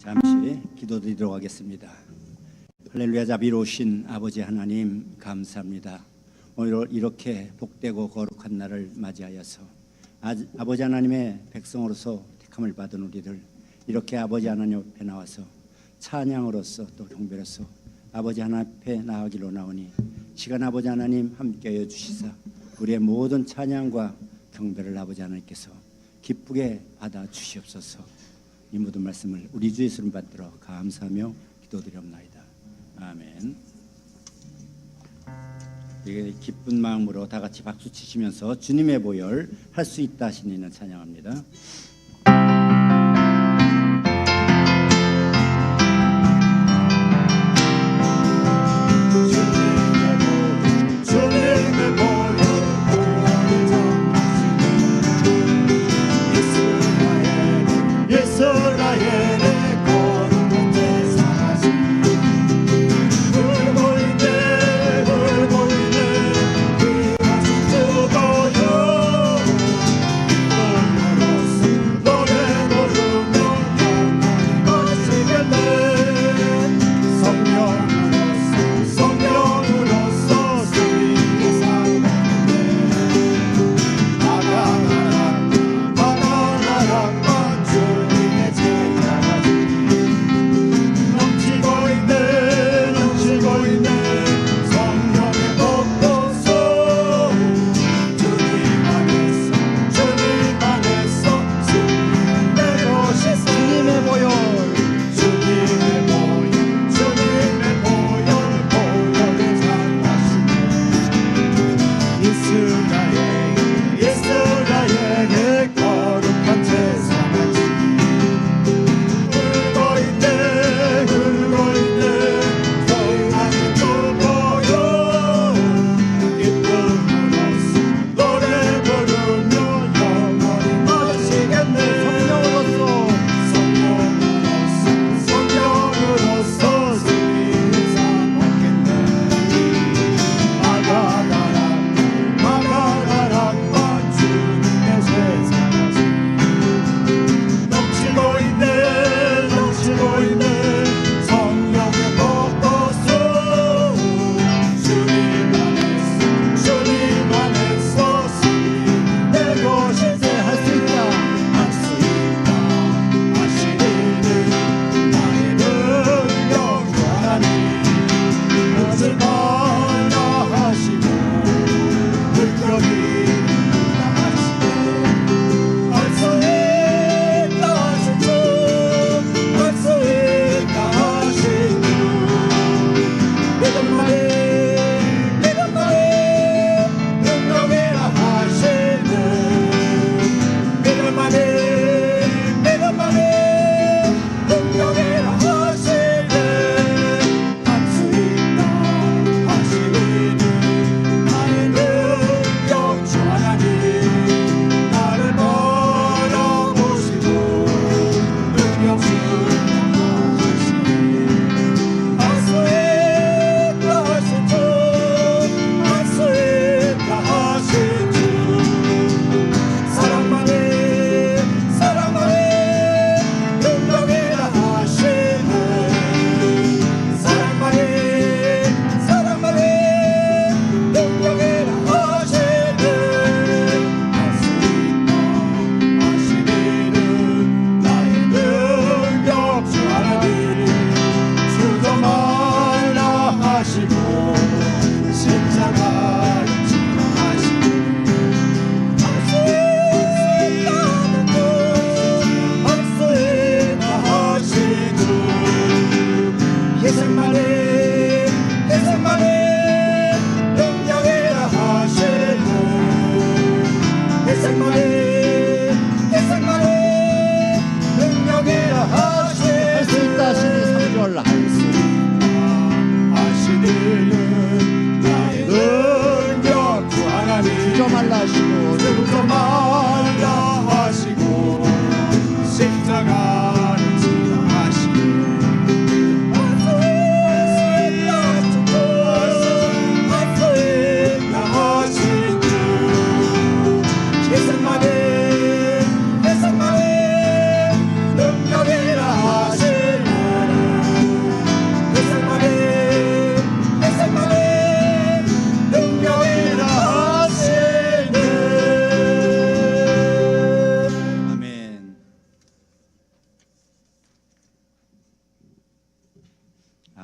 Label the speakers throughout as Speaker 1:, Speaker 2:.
Speaker 1: 잠시 기도드리도록 하겠습니다. 할렐루야. 자비로우신 아버지 하나님 감사합니다. 오늘 이렇게 복되고 거룩한 날을 맞이하여서 아버지 하나님의 백성으로서 택함을 받은 우리들 이렇게 아버지 하나님 앞에 나와서 찬양으로서 또 경배로서 아버지 하나님 앞에 나아가기로 나오니 시간 아버지 하나님 함께하여 주시사 우리의 모든 찬양과 경배를 아버지 하나님께서 기쁘게 받아 주시옵소서. 이 모든 말씀을 우리 주 예수님 받들어 감사하며 기도드리옵나이다. 아멘. 이게 기쁜 마음으로 다 같이 박수 치시면서 주님의 보혈 할 수 있다 하시는 찬양합니다.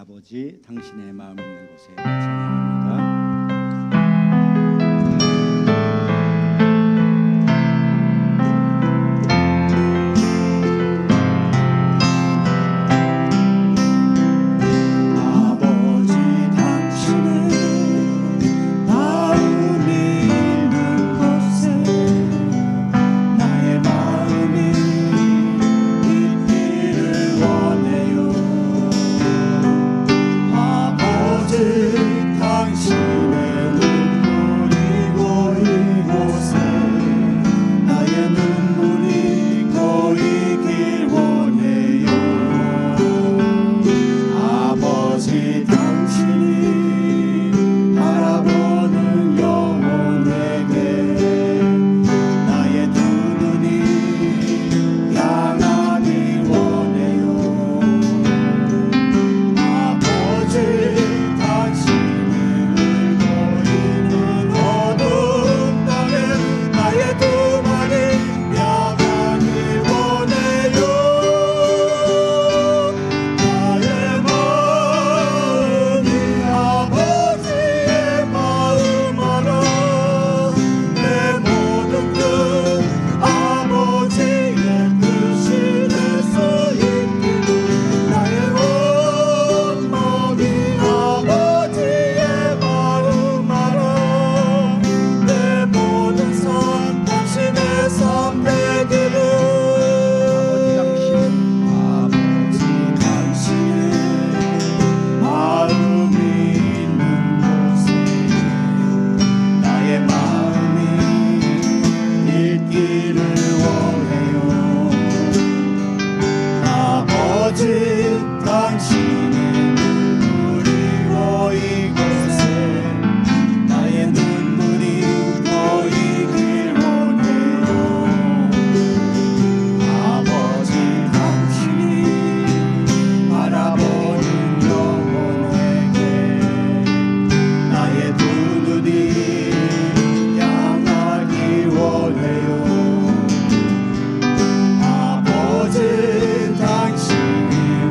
Speaker 1: 아버지 당신의 마음 있는 곳에 찬양합니다.
Speaker 2: 아버지 당신을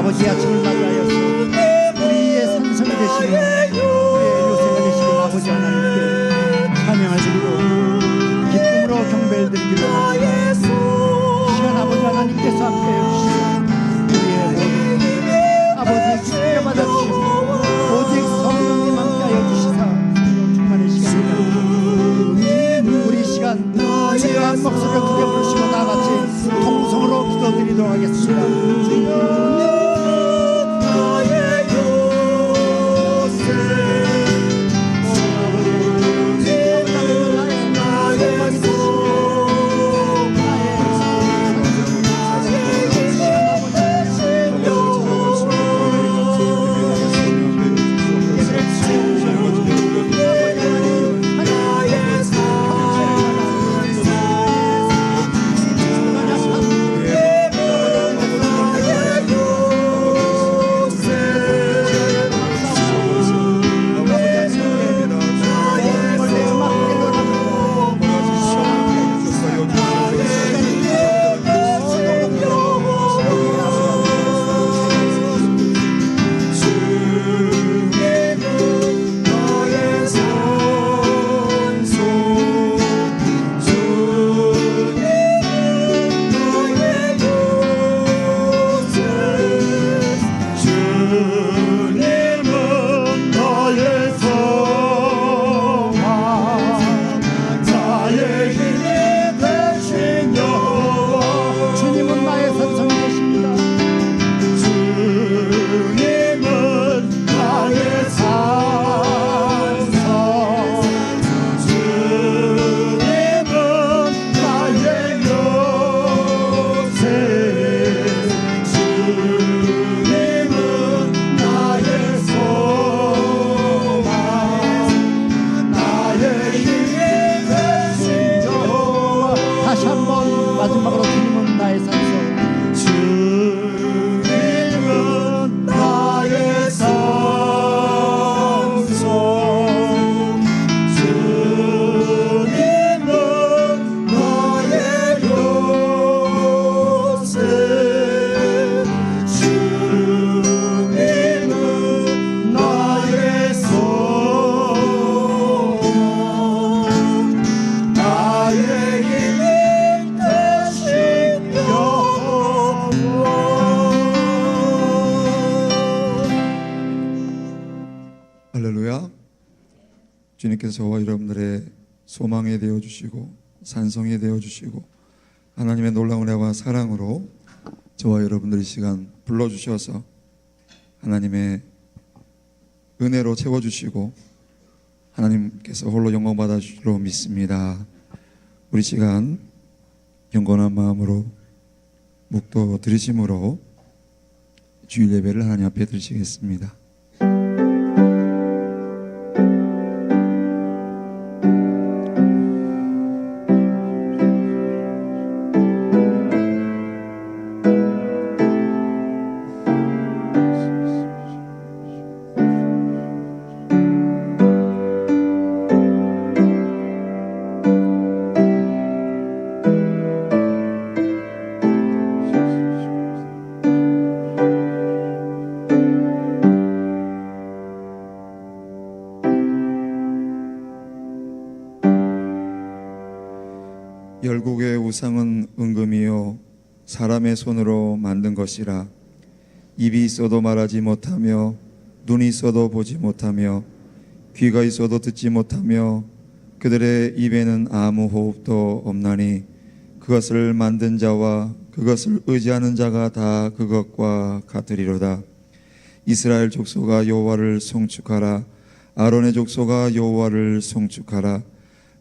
Speaker 1: 아버지의 아침을 맞이하여서 우리의 산성이 되시는 우리의 요새가 되시는 아버지 하나님께 찬양을 드리고 기쁨으로 경배를 드리기를 원합니다. 시간 아버지 하나님께서 함께해 주시고 우리의 모든 아버지의 기쁘게 받아주시고 오직 성령님 함께하여 주시사 충만의 시간입니다. 우리 시간 주님의 한 목소리를 크게 부르시고 나같이 통성으로 기도드리도록 하겠습니다.
Speaker 2: 주님께서 저와 여러분들의 소망이 되어주시고 산성이 되어주시고 하나님의 놀라운 은혜와 사랑으로 저와 여러분들의 시간 불러주셔서 하나님의 은혜로 채워주시고 하나님께서 홀로 영광 받아주시리로 믿습니다. 우리 시간 경건한 마음으로 묵도 드리심으로 주일 예배를 하나님 앞에 드리시겠습니다. 열국의 우상은 은금이요 사람의 손으로 만든 것이라. 입이 있어도 말하지 못하며 눈이 있어도 보지 못하며 귀가 있어도 듣지 못하며 그들의 입에는 아무 호흡도 없나니 그것을 만든 자와 그것을 의지하는 자가 다 그것과 같으리로다. 이스라엘 족속아 여호와를 송축하라. 아론의 족속아 여호와를 송축하라.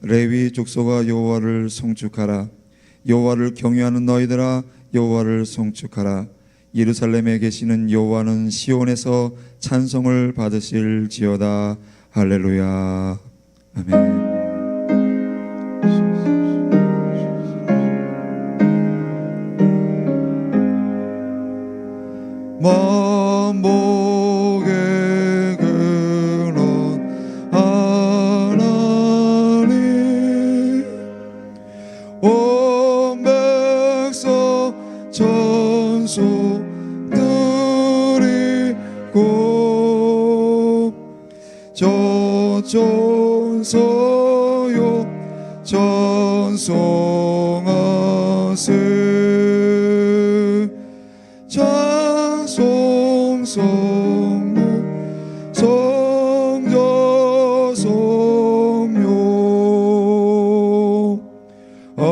Speaker 2: 레위 족속아 여호와를 송축하라. 여호와를 경외하는 너희들아 여호와를 송축하라. 예루살렘에 계시는 여호와는 시온에서 찬송을 받으실지어다. 할렐루야. 아멘. 만복의 근원 하나님 온 백성 전소 조존소요 전송어스 자송송무 성저송묘 아멘.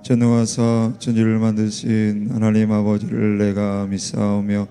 Speaker 2: 전능하사 천지를 만드신 하나님 아버지를 내가 믿사오며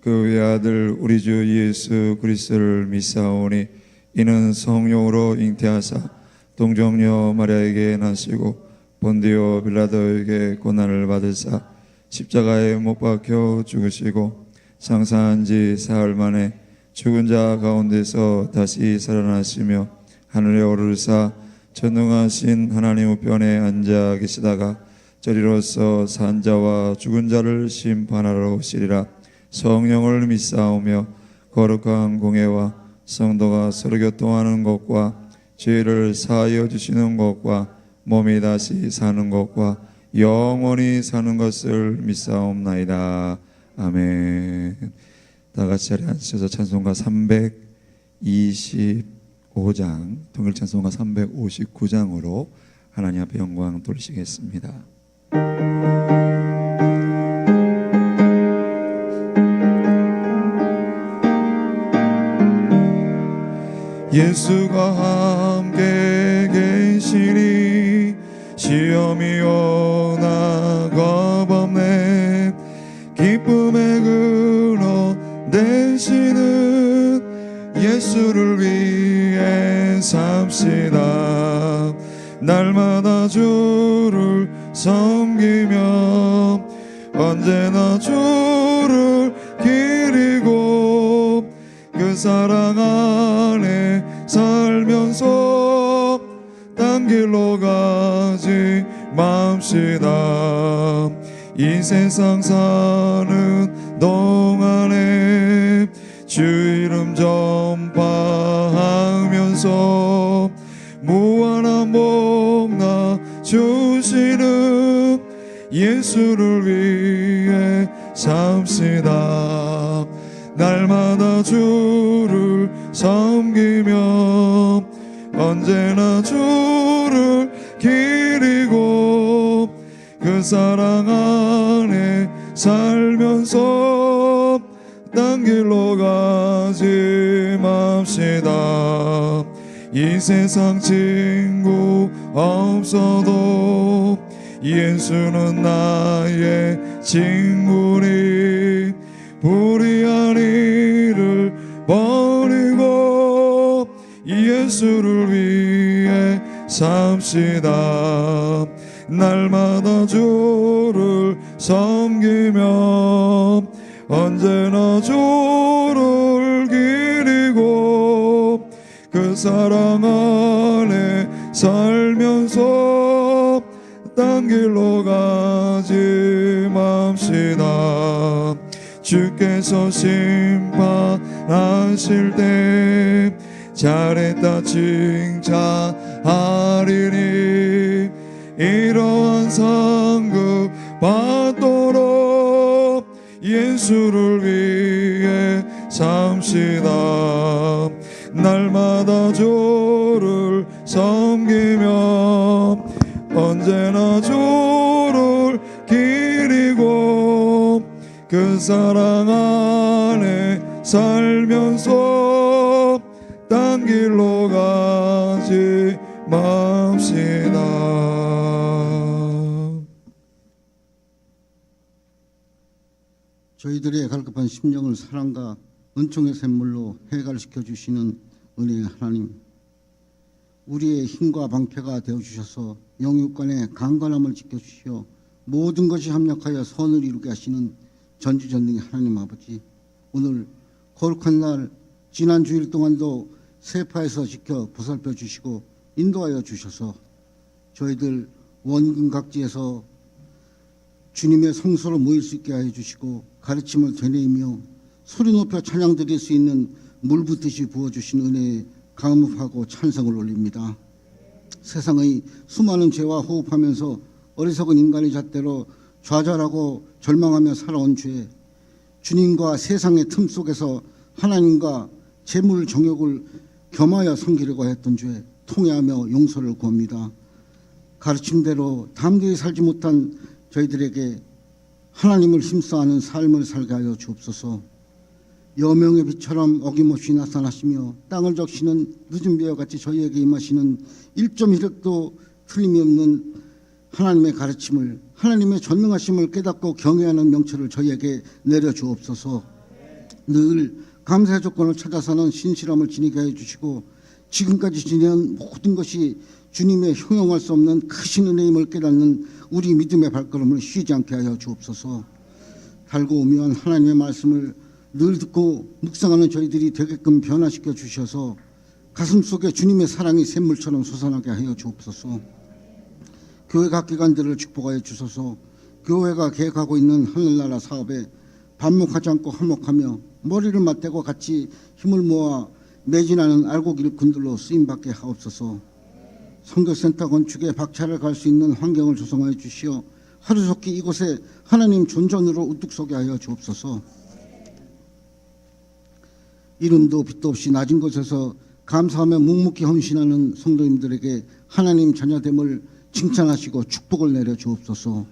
Speaker 2: 그 외아들 우리 주 예수 그리스도를 믿사오니 이는 성령으로 잉태하사 동정녀 마리아에게 나시고 본디오 빌라도에게 고난을 받으사 십자가에 못 박혀 죽으시고 장사한 지 사흘 만에 죽은 자 가운데서 다시 살아나시며 하늘에 오르사 전능하신 하나님 우편에 앉아 계시다가 저리로서 산 자와 죽은 자를 심판하러 오시리라. 성령을 믿사오며 거룩한 공회와 성도가 서로 교통하는 것과 죄를 사하여 주시는 것과 몸이 다시 사는 것과 영원히 사는 것을 믿사옵나이다. 아멘. 다 같이 자리에 앉으셔서 찬송가 325장 통일 찬송가 359장으로 하나님 앞에 영광 돌리시겠습니다. 예수가 함께 계시니 시험이 오나 겁없네. 기쁨의 근원 되시는 예수를 위해 삽시다. 날마다 주를 섬기며 언제나 주를 기리고 그 사랑 안에 살면서 딴 길로 가지 맙시다. 이 세상 사는 동안에 주 이름 전파하면서 무한한 복나 주시는 예수를 위해 삽시다. 날마다 주를 섬기며 언제나 주를 기리고 그 사랑 안에 살면서 딴 길로 가지 맙시다. 이 세상 친구 없어도 예수는 나의 친구니 불의한 일을 버리고 예수를 위해 삽시다. 날마다 주를 섬기며 언제나 주를 기리고 그 사랑 안에 살면서 딴 길로 가지 맙시다. 주께서 심판하실 때 잘했다 칭찬하리니 이러한 상급 받도록 예수를 위해 삽시다. 날마다 주를 섬기며 언제나 주를 기리고 그 사랑 안에 살면서 딴 길로 가지 맙시다.
Speaker 3: 저희들의 갈급한 심령을 사랑과 은총의 샘물로 해갈시켜 주시는 은혜의 하나님, 우리의 힘과 방패가 되어주셔서 영육간의 강건함을 지켜주시어 모든 것이 합력하여 선을 이루게 하시는 전지전능의 하나님 아버지, 오늘 거룩한 날 지난 주일 동안도 세파에서 지켜 보살펴 주시고 인도하여 주셔서 저희들 원근 각지에서 주님의 성소로 모일 수 있게 하여 주시고 가르침을 되뇌이며 소리 높여 찬양 드릴 수 있는 물붓듯이 부어주신 은혜에 감사하고 찬성을 올립니다. 세상의 수많은 죄와 호흡하면서 어리석은 인간의 잣대로 좌절하고 절망하며 살아온 죄, 주님과 세상의 틈 속에서 하나님과 재물 정욕을 겸하여 섬기려고 했던 죄 통회하며 용서를 구합니다. 가르침대로 담대히 살지 못한 저희들에게 하나님을 힘써하는 삶을 살게 하여 주옵소서. 여명의 빛처럼 어김없이 나타나시며 땅을 적시는 늦은 비와 같이 저희에게 임하시는 1.1획도 틀림이 없는 하나님의 가르침을, 하나님의 전능하심을 깨닫고 경외하는 명철을 저희에게 내려주옵소서. 늘 감사의 조건을 찾아 사는 신실함을 지니게 해주시고 지금까지 지내온 모든 것이 주님의 형용할 수 없는 크신 은혜임을 깨닫는 우리 믿음의 발걸음을 쉬지 않게 하여 주옵소서. 달고 오묘한 하나님의 말씀을 늘 듣고 묵상하는 저희들이 되게끔 변화시켜 주셔서 가슴속에 주님의 사랑이 샘물처럼 솟아나게 하여 주옵소서. 교회 각 기관들을 축복하여 주소서. 교회가 계획하고 있는 하늘나라 사업에 반목하지 않고 한몫하며 머리를 맞대고 같이 힘을 모아 매진하는 알곡길 군들로 쓰임받게 하옵소서. 선교센터 건축에 박차를 갈 수 있는 환경을 조성하여 주시어 하루속히 이곳에 하나님 존전으로 우뚝 서게 하여 주옵소서. 이름도 빛도 없이 낮은 곳에서 감사하며 묵묵히 헌신하는 성도님들에게 하나님 자녀됨을 칭찬하시고 축복을 내려 주옵소서.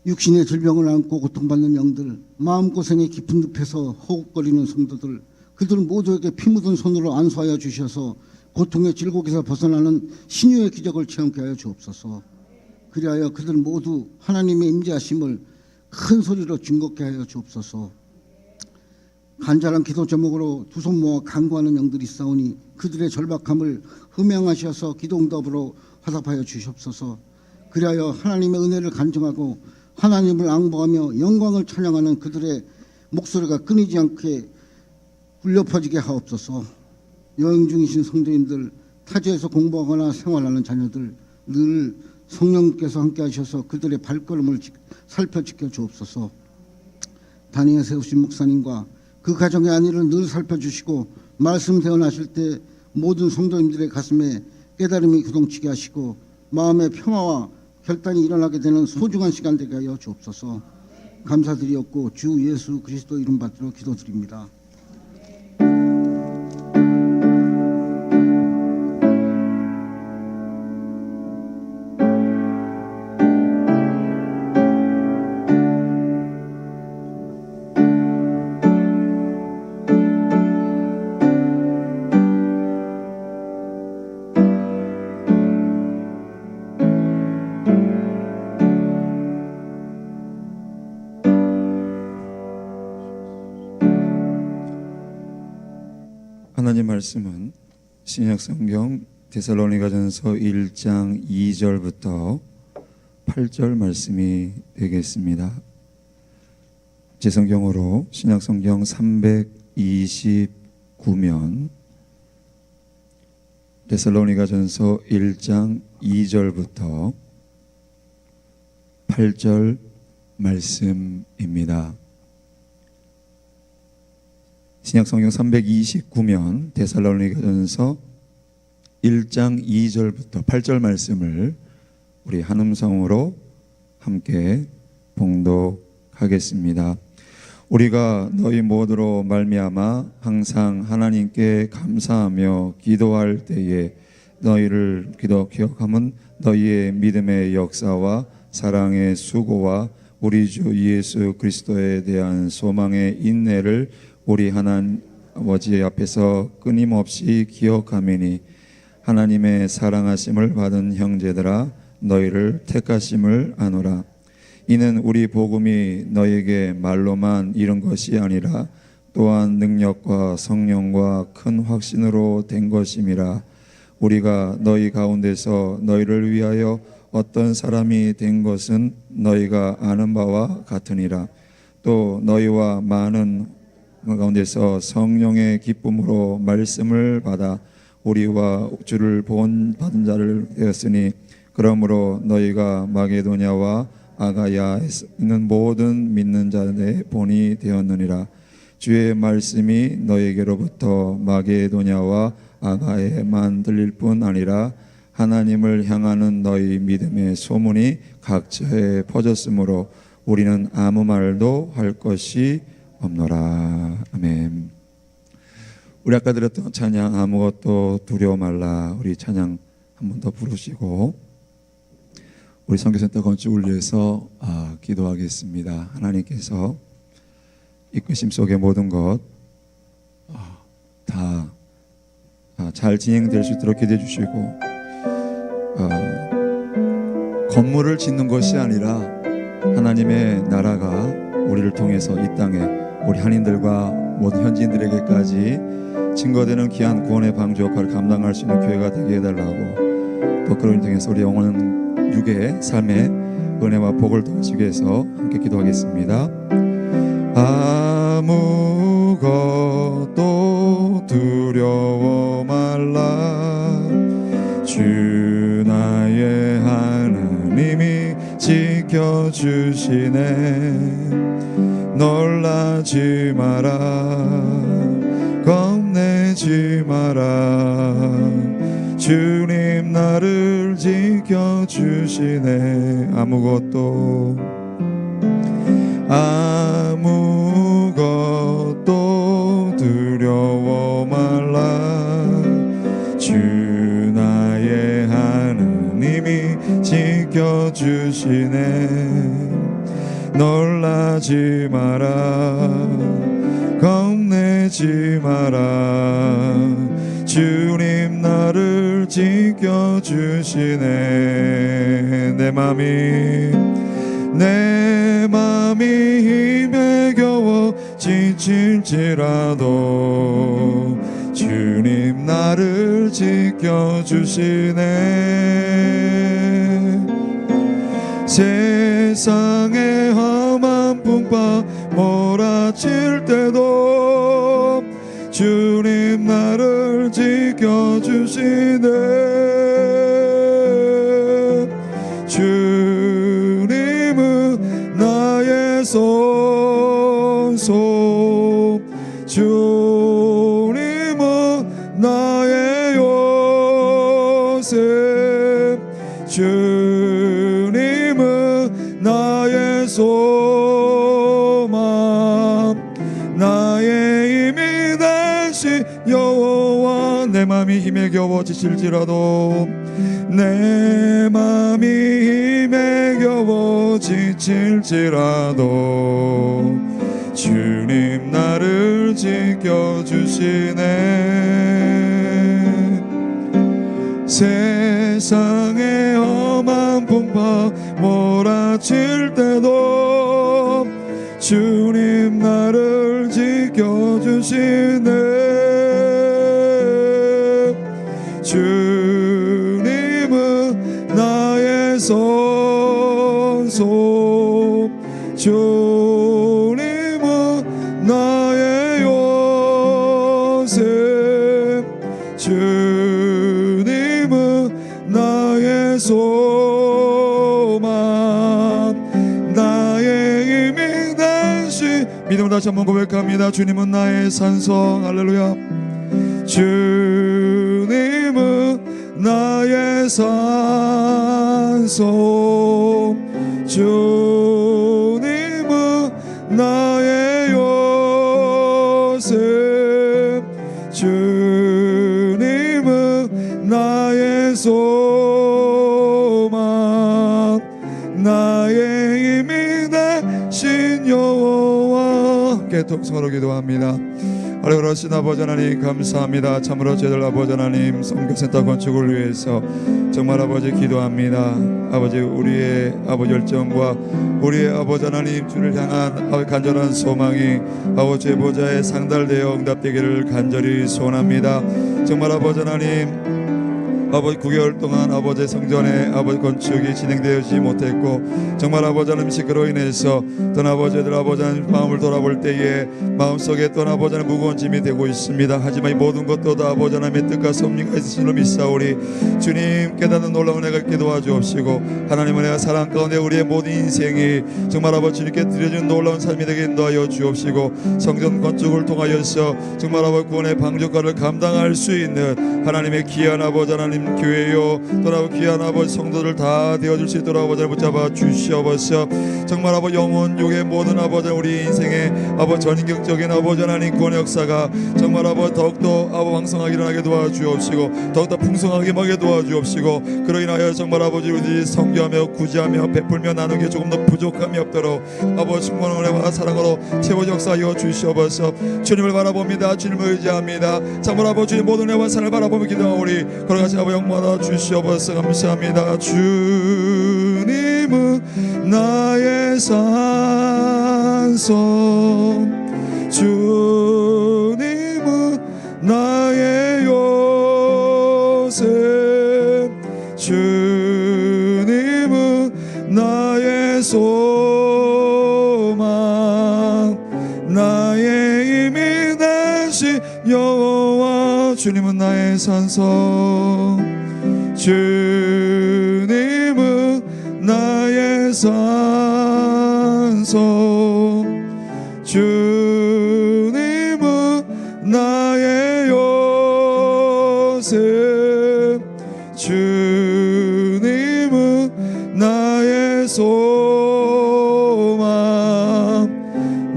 Speaker 3: 육신의 질병을 안고 고통받는 영들, 마음고생의 깊은 늪에서 허욱거리는 성도들, 그들 모두에게 피 묻은 손으로 안수하여 주셔서 고통의 질곡에서 벗어나는 신유의 기적을 체험케 하여 주옵소서. 그리하여 그들 모두 하나님의 임재하심을 큰 소리로 증거케 하여 주옵소서. 간절한 기도 제목으로 두 손 모아 간구하는 영들이 있사오니 그들의 절박함을 흠양하셔서 기도 응답으로 화답하여 주시옵소서. 그리하여 하나님의 은혜를 간증하고 하나님을 앙보하며 영광을 찬양하는 그들의 목소리가 끊이지 않게 울려 퍼지게 하옵소서. 여행 중이신 성도님들, 타지에서 공부하거나 생활하는 자녀들 늘 성령께서 함께 하셔서 그들의 발걸음을 살펴 지켜 주옵소서. 단위에 세우신 목사님과 그 가정의 안위를 늘 살펴주시고 말씀 대언하실 때 모든 성도님들의 가슴에 깨달음이 구동치게 하시고 마음의 평화와 결단이 일어나게 되는 소중한 시간 되게 하여 주옵소서. 감사드리옵고 주 예수 그리스도 이름 받들어 기도드립니다.
Speaker 2: 하나님 말씀은 신약성경 데살로니가전서 1장 2절부터 8절 말씀이 되겠습니다. 제 성경으로 신약성경 329면 데살로니가전서 1장 2절부터 8절 말씀입니다. 신약성경 329면 데살로니가전서 1장 2절부터 8절 말씀을 우리 한음성으로 함께 봉독하겠습니다. 우리가 너희 모두로 말미암아 항상 하나님께 감사하며 기도할 때에 너희를 기억함은 너희의 믿음의 역사와 사랑의 수고와 우리 주 예수 그리스도에 대한 소망의 인내를 우리 하나님 아버지 앞에서 끊임없이 기억하매니 하나님의 사랑하심을 받은 형제들아 너희를 택하심을 아노라. 이는 우리 복음이 너에게 말로만 이른 것이 아니라 또한 능력과 성령과 큰 확신으로 된 것임이라. 우리가 너희 가운데서 너희를 위하여 어떤 사람이 된 것은 너희가 아는 바와 같으니라. 또 너희와 많은 가운데서 성령의 기쁨으로 말씀을 받아 우리와 주를 본받은 자를 되었으니 그러므로 너희가 마게도냐와 아가야에 있는 모든 믿는 자들의 본이 되었느니라. 주의 말씀이 너희에게로부터 마게도냐와 아가야에만 들릴 뿐 아니라 하나님을 향하는 너희 믿음의 소문이 각처에 퍼졌으므로 우리는 아무 말도 할 것이 없노라. 아멘. 우리 아까 들었던 찬양 아무것도 두려워 말라, 우리 찬양 한 번 더 부르시고 우리 선교센터 건축을 위해서 기도하겠습니다. 하나님께서 이끄심 속의 모든 것 다 잘 진행될 수 있도록 기도해 주시고, 건물을 짓는 것이 아니라 하나님의 나라가 우리를 통해서 이 땅에 우리 한인들과 모든 현지인들에게까지 증거되는 귀한 구원의 방주 역할을 감당할 수 있는 교회가 되게 해달라고, 또 그런 통해서 우리 영혼은 육의 삶의 은혜와 복을 더하시기 위해서 함께 기도하겠습니다. 아무것도 두려워 말라, 주 나의 하나님이 지켜주시네. 놀라지 마라, 겁내지 마라, 주님 나를 지켜주시네. 아무것도 두려워 말라, 주 나의 하나님이 지켜주시네. 놀라지 마라, 겁내지 마라, 주님 나를 지켜주시네. 내 맘이 힘에 겨워 지칠지라도 주님 나를 지켜주시네. 세상의 험한 풍파 몰아칠 때도 주님 나를 지켜주시네. 주님은 나의 손속, 주님은 나의 요새, 주님은 나의 소망, 나의 힘이 되신 여호와. 내 맘이 힘에 겨워 지칠지라도, 내 맘이 힘에 겨워 지칠지라도 주님 나를 지켜주시네. 세상의 험한 풍파 몰아칠 때도 주님 나를 지켜주시네. 주님은 나의 손속, 주님은 나의 요새, 주님은 나의 소망, 나의 힘이 되신. 믿음을 다시 한번 고백합니다. 주님은 나의 산성. 할렐루야. 주님은 나의 산성, 주님은 나의 요새, 주님은 나의 소망, 나의 힘이 되신 여호와. 함께 통성으로 기도합니다. 하늘하신 아버지 하나님 감사합니다. 참으로 저희들 아버지 하나님 선교센터 건축을 위해서 정말 아버지 기도합니다. 아버지 우리의 아버지 열정과 우리의 아버지 하나님 주를 향한 간절한 소망이 아버지의 보좌에 상달되어 응답되기를 간절히 소원합니다. 정말 아버지 하나님 아버지 9개월 동안 아버지 성전의 아버지 건축이 진행되지 못했고, 정말 아버지 하나님 시끄러워 인해서 또 아버지들 아버지 하나님 마음을 돌아볼 때에 마음속에 또 아버지 하나님 무거운 짐이 되고 있습니다. 하지만 이 모든 것도 다 아버지 하나님의 뜻과 섭리가 있으신 줄 믿사오리. 주님 깨닫는 놀라운 은혜가 있게 도와주옵시고, 하나님은 내가 사랑 가운데 우리의 모든 인생이 정말 아버지 주님께 드려준 놀라운 삶이 되게 인도하여 주옵시고, 성전 건축을 통하여서 정말 아버지 구원의 방주과를 감당할 수 있는 하나님의 귀한 아버지 하나님 하나님 교회요 돌아오 귀한 아버지 성도들 다 되어줄 수 있도록 아버지를 붙잡아 주시옵소서. 정말 아버지 영혼 육의 모든 아버지 우리 인생의 아버지 전인격적인 아버지 하나님 구원의 역사가 정말 아버지 더욱더 아버지 왕성하게 일어나게 도와주옵시고 더욱더 풍성하게 임하게 도와주옵시고 그로 인하여 정말 아버지 우리들이 섬겨하며 구제하며 베풀며 나누기에 조금 더 부족함이 없도록 아버지 충만한 은혜와 사랑으로 채워져 역사하여 주시옵소서. 주님을 바라봅니다. 주님을 의지합니다. 정말 아버지 주님 모든 은혜와 사랑을 바라보며 기도하오리. 걸어가시 아버지 영광 주시옵소서. 감사합니다. 주님은 나의 산성 주님은 나의 요새 주님은 나의 소망 나의 힘이 되신 여호와 주님은 나의 산성 주님은 나의 산성 주님은 나의 요새 주님은 나의 소망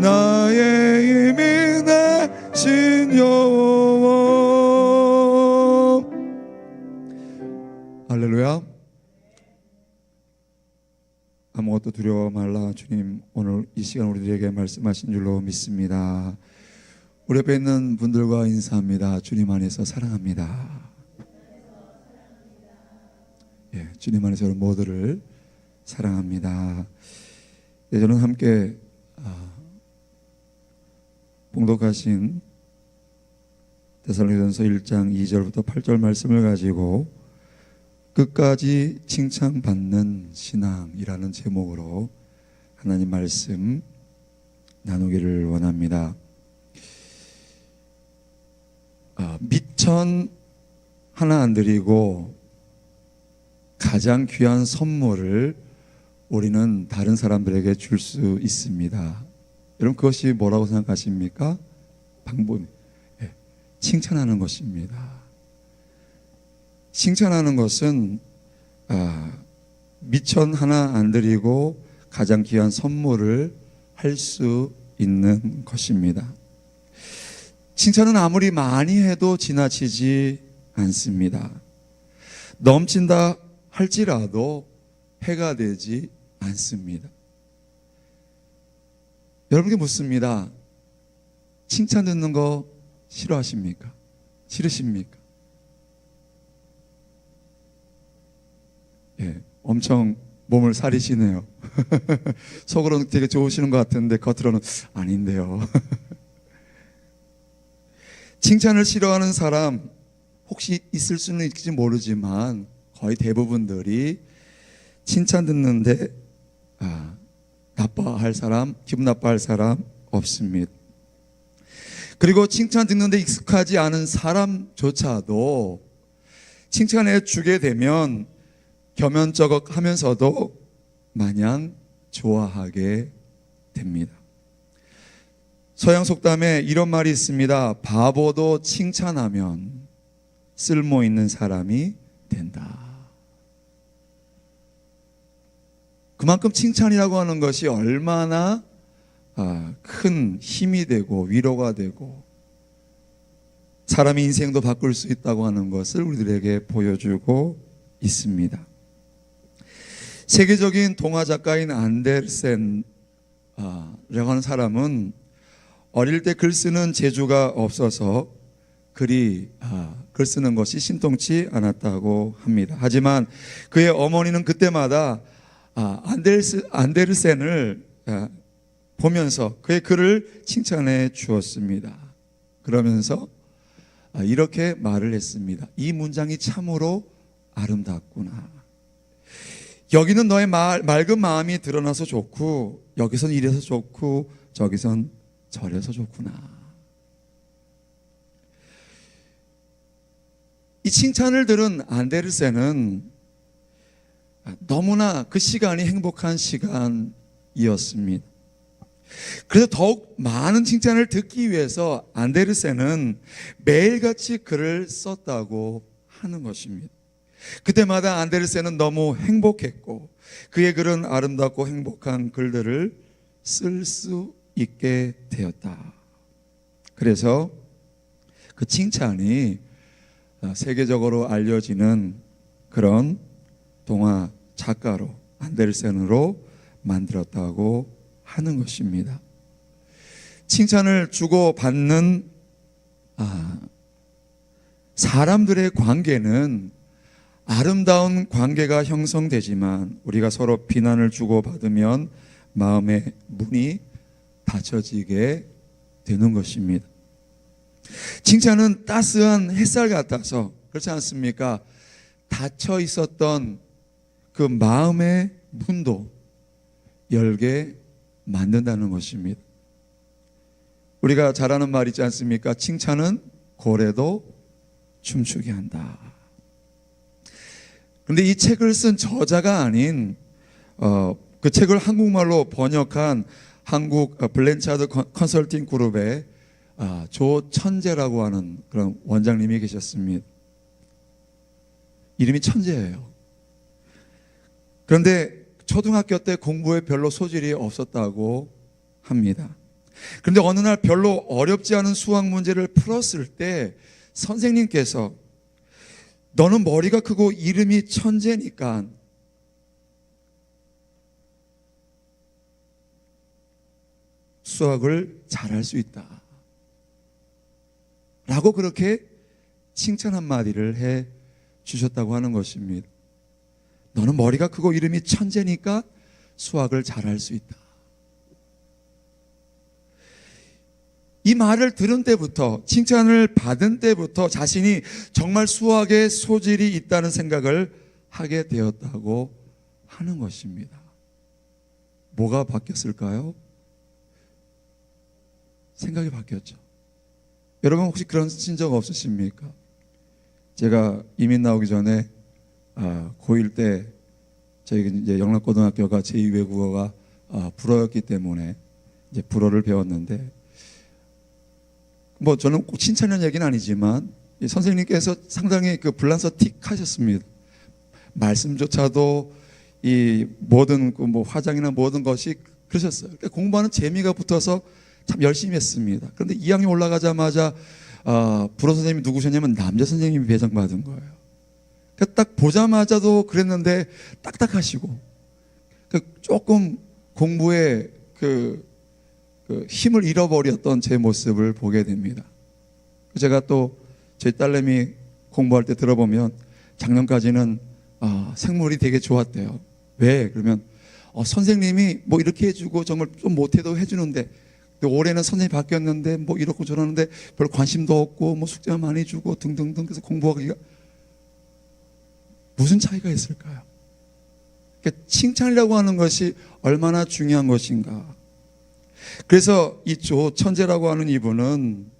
Speaker 2: 나의 힘이 되신 여호와. 할렐루야. 아무것도 두려워 말라. 주님 오늘 이 시간 우리들에게 말씀하신 줄로 믿습니다. 우리 옆에 있는 분들과 인사합니다. 주님 안에서 사랑합니다. 예, 주님 안에서 여러분 모두를 사랑합니다. 예, 저는 함께 봉독하신 데살로니가전서 1장 2절부터 8절 말씀을 가지고 끝까지 칭찬받는 신앙이라는 제목으로 하나님 말씀 나누기를 원합니다. 미천 하나 안 드리고 가장 귀한 선물을 우리는 다른 사람들에게 줄 수 있습니다. 여러분 그것이 뭐라고 생각하십니까? 방법이 칭찬하는 것입니다. 칭찬하는 것은 미천 하나 안 드리고 가장 귀한 선물을 할 수 있는 것입니다. 칭찬은 아무리 많이 해도 지나치지 않습니다. 넘친다 할지라도 해가 되지 않습니다. 여러분께 묻습니다. 칭찬 듣는 거 싫어하십니까? 싫으십니까? 예, 엄청 몸을 사리시네요. 속으로는 되게 좋으시는 것 같은데 겉으로는 아닌데요. 칭찬을 싫어하는 사람 혹시 있을 수는 있을지 모르지만 거의 대부분들이 칭찬 듣는데 나빠할 사람, 기분 나빠할 사람 없습니다. 그리고 칭찬 듣는데 익숙하지 않은 사람조차도 칭찬해 주게 되면 겸연쩍어 하면서도 마냥 좋아하게 됩니다. 서양 속담에 이런 말이 있습니다. 바보도 칭찬하면 쓸모 있는 사람이 된다. 그만큼 칭찬이라고 하는 것이 얼마나 큰 힘이 되고 위로가 되고 사람의 인생도 바꿀 수 있다고 하는 것을 우리들에게 보여주고 있습니다. 세계적인 동화 작가인 안데르센이라고 하는 사람은 어릴 때 글 쓰는 재주가 없어서 글 쓰는 것이 신통치 않았다고 합니다. 하지만 그의 어머니는 그때마다 안데르센을 보면서 그의 글을 칭찬해 주었습니다. 그러면서 이렇게 말을 했습니다. 이 문장이 참으로 아름답구나. 여기는 너의 맑은 마음이 드러나서 좋고 여기선 이래서 좋고 저기선 저래서 좋구나. 이 칭찬을 들은 안데르센은 너무나 그 시간이 행복한 시간이었습니다. 그래서 더욱 많은 칭찬을 듣기 위해서 안데르센은 매일같이 글을 썼다고 하는 것입니다. 그때마다 안데르센은 너무 행복했고 그의 글은 아름답고 행복한 글들을 쓸 수 있게 되었다. 그래서 그 칭찬이 세계적으로 알려지는 그런 동화 작가로 안데르센으로 만들었다고 하는 것입니다. 칭찬을 주고받는 사람들의 관계는 아름다운 관계가 형성되지만 우리가 서로 비난을 주고받으면 마음의 문이 닫혀지게 되는 것입니다. 칭찬은 따스한 햇살 같아서 그렇지 않습니까? 닫혀 있었던 그 마음의 문도 열게 만든다는 것입니다. 우리가 잘 아는 말 있지 않습니까? 칭찬은 고래도 춤추게 한다. 그런데 이 책을 쓴 저자가 아닌 그 책을 한국말로 번역한 한국 블렌차드 컨설팅 그룹의 조천재라고 하는 그런 원장님이 계셨습니다. 이름이 천재예요. 그런데 초등학교 때 공부에 별로 소질이 없었다고 합니다. 그런데 어느 날 별로 어렵지 않은 수학 문제를 풀었을 때 선생님께서 너는 머리가 크고 이름이 천재니까 수학을 잘할 수 있다 라고 그렇게 칭찬 한마디를 해 주셨다고 하는 것입니다. 너는 머리가 크고 이름이 천재니까 수학을 잘할 수 있다. 이 말을 들은 때부터, 칭찬을 받은 때부터 자신이 정말 수학에 소질이 있다는 생각을 하게 되었다고 하는 것입니다. 뭐가 바뀌었을까요? 생각이 바뀌었죠. 여러분 혹시 그런 적 없으십니까? 제가 이민 나오기 전에 고1 때 저희 이제 영락고등학교가 제2외국어가 불어였기 때문에 이제 불어를 배웠는데 뭐 저는 꼭 칭찬한 얘기는 아니지만 선생님께서 상당히 그 블란서틱 하셨습니다. 말씀조차도 이 모든 그 뭐 화장이나 모든 것이 그러셨어요. 그러니까 공부하는 재미가 붙어서 참 열심히 했습니다. 그런데 2학년 올라가자마자 불어 선생님이 누구셨냐면 남자 선생님이 배정받은 거예요. 그러니까 딱 보자마자도 그랬는데 딱딱하시고 조금 공부에 그 힘을 잃어버렸던 제 모습을 보게 됩니다. 제가 또 제 딸내미 공부할 때 들어보면 작년까지는 생물이 되게 좋았대요. 왜? 그러면 선생님이 뭐 이렇게 해주고 정말 좀 못해도 해주는데 올해는 선생님이 바뀌었는데 뭐 이렇고 저러는데 별 관심도 없고 뭐 숙제만 많이 주고 등등등. 그래서 공부하기가 무슨 차이가 있을까요? 그러니까 칭찬이라고 하는 것이 얼마나 중요한 것인가. 그래서 이 조천재라고 하는 이분은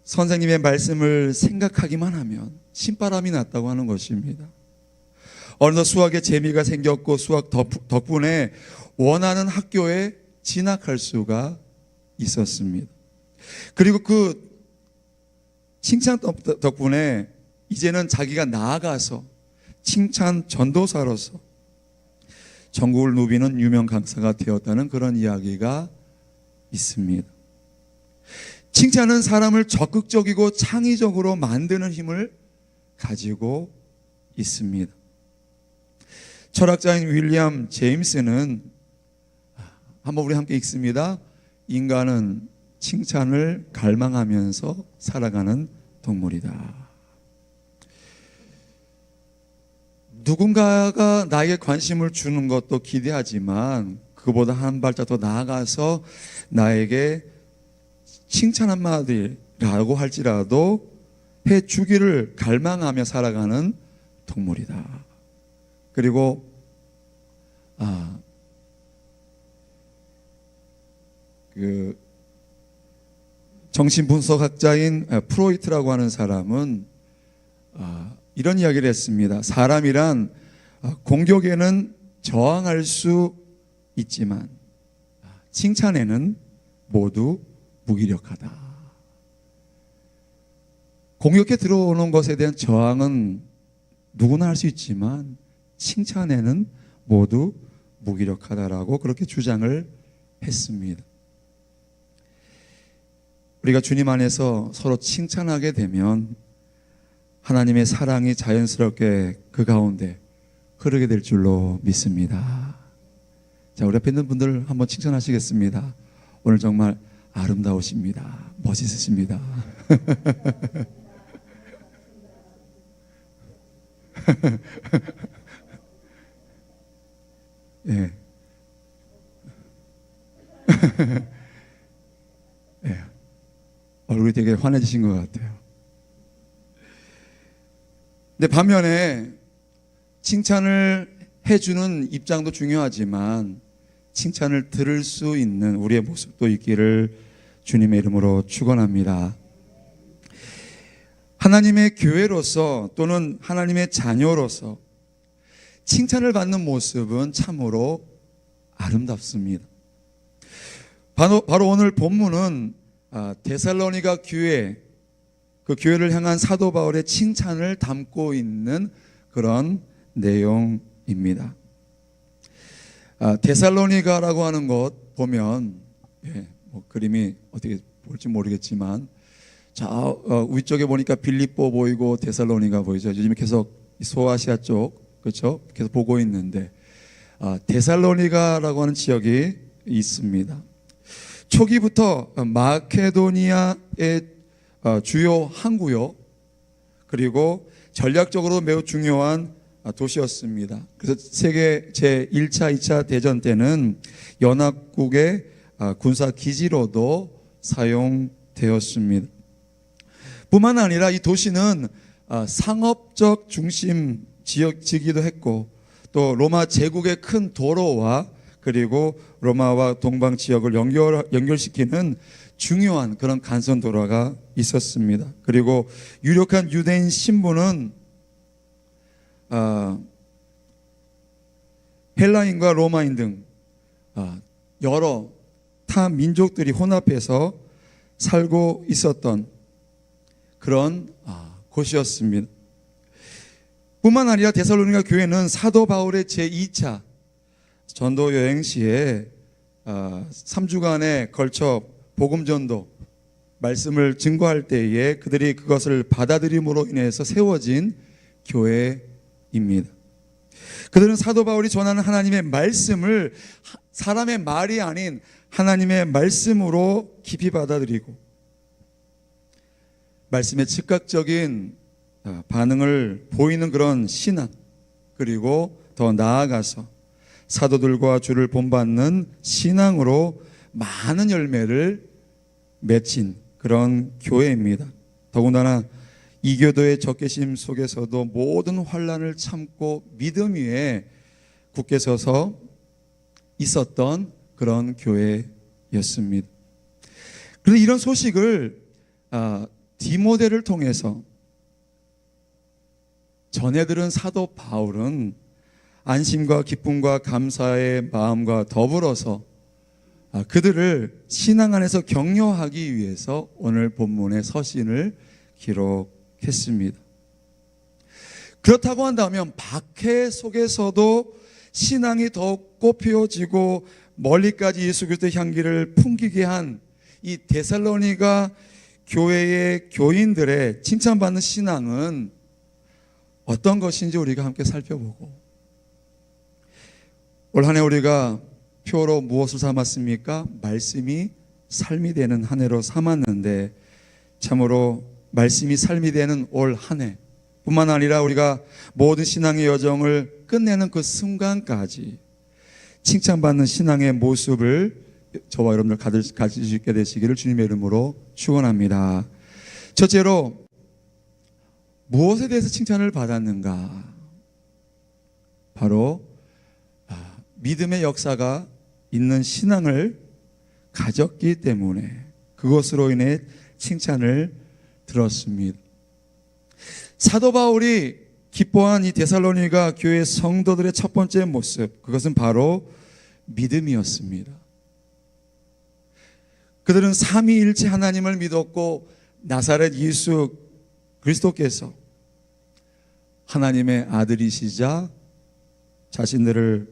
Speaker 2: 선생님의 말씀을 생각하기만 하면 신바람이 났다고 하는 것입니다. 어느덧 수학에 재미가 생겼고 수학 덕분에 원하는 학교에 진학할 수가 있었습니다. 그리고 그 칭찬 덕분에 이제는 자기가 나아가서 칭찬 전도사로서 전국을 누비는 유명 강사가 되었다는 그런 이야기가 있습니다. 칭찬은 사람을 적극적이고 창의적으로 만드는 힘을 가지고 있습니다. 철학자인 윌리엄 제임스는 한번 우리 함께 읽습니다. 인간은 칭찬을 갈망하면서 살아가는 동물이다. 누군가가 나에게 관심을 주는 것도 기대하지만 그보다 한 발짝 더 나아가서 나에게 칭찬 한마디라고 할지라도 해주기를 갈망하며 살아가는 동물이다. 그리고 그 정신분석학자인 프로이트라고 하는 사람은 이런 이야기를 했습니다. 사람이란 공격에는 저항할 수 있지만 칭찬에는 모두 무기력하다. 공격에 들어오는 것에 대한 저항은 누구나 할 수 있지만 칭찬에는 모두 무기력하다라고 그렇게 주장을 했습니다. 우리가 주님 안에서 서로 칭찬하게 되면 하나님의 사랑이 자연스럽게 그 가운데 흐르게 될 줄로 믿습니다. 자, 우리 앞에 있는 분들 한번 칭찬하시겠습니다. 오늘 정말 아름다우십니다. 멋있으십니다. 예. 예. 얼굴이 되게 환해지신 것 같아요. 근데 반면에 칭찬을 해주는 입장도 중요하지만 칭찬을 들을 수 있는 우리의 모습도 있기를 주님의 이름으로 축원합니다. 하나님의 교회로서 또는 하나님의 자녀로서 칭찬을 받는 모습은 참으로 아름답습니다. 바로 오늘 본문은 데살로니가 교회, 그 교회를 향한 사도 바울의 칭찬을 담고 있는 그런 내용입니다. 데살로니가라고 하는 곳 보면 그림이 어떻게 볼지 모르겠지만 자 위쪽에 보니까 빌립보 보이고 데살로니가 보이죠. 요즘에 계속 소아시아 쪽 그렇죠? 계속 보고 있는데 데살로니가라고 하는 지역이 있습니다. 초기부터 마케도니아의 주요 항구요 그리고 전략적으로 매우 중요한 도시였습니다. 그래서 세계 제1차, 2차 대전 때는 연합국의 군사 기지로도 사용되었습니다. 뿐만 아니라 이 도시는 상업적 중심 지역이기도 했고 또 로마 제국의 큰 도로와 그리고 로마와 동방 지역을 연결시키는 중요한 그런 간선 도로가 있었습니다. 그리고 유력한 유대인 신부는 헬라인과 로마인 등 여러 타 민족들이 혼합해서 살고 있었던 그런 곳이었습니다. 뿐만 아니라 데살로니가 교회는 사도 바울의 제2차 전도 여행 시에 3주간에 걸쳐 복음 전도 말씀을 증거할 때에 그들이 그것을 받아들임으로 인해서 세워진 교회입니다. 그들은 사도 바울이 전하는 하나님의 말씀을 사람의 말이 아닌 하나님의 말씀으로 깊이 받아들이고 말씀의 즉각적인 반응을 보이는 그런 신앙, 그리고 더 나아가서 사도들과 주를 본받는 신앙으로 많은 열매를 맺힌 그런 교회입니다. 더군다나 이교도의 적개심 속에서도 모든 환난을 참고 믿음 위에 굳게 서서 있었던 그런 교회였습니다. 그런데 이런 소식을 디모데를 통해서 전해들은 사도 바울은 안심과 기쁨과 감사의 마음과 더불어서 그들을 신앙 안에서 격려하기 위해서 오늘 본문의 서신을 기록했습니다. 그렇다고 한다면 박해 속에서도 신앙이 더욱 꽃피워지고 멀리까지 예수 그리스도의 향기를 풍기게 한 이 데살로니가 교회의 교인들의 칭찬받는 신앙은 어떤 것인지 우리가 함께 살펴보고, 올 한 해 우리가 표로 무엇을 삼았습니까? 말씀이 삶이 되는 한 해로 삼았는데, 참으로 말씀이 삶이 되는 올 한 해 뿐만 아니라 우리가 모든 신앙의 여정을 끝내는 그 순간까지 칭찬받는 신앙의 모습을 저와 여러분들 가질 수 있게 되시기를 주님의 이름으로 축원합니다. 첫째로, 무엇에 대해서 칭찬을 받았는가? 바로 믿음의 역사가 있는 신앙을 가졌기 때문에 그것으로 인해 칭찬을 들었습니다. 사도 바울이 기뻐한 이 데살로니가 교회 성도들의 첫 번째 모습, 그것은 바로 믿음이었습니다. 그들은 삼위일체 하나님을 믿었고 나사렛 예수 그리스도께서 하나님의 아들이시자 자신들을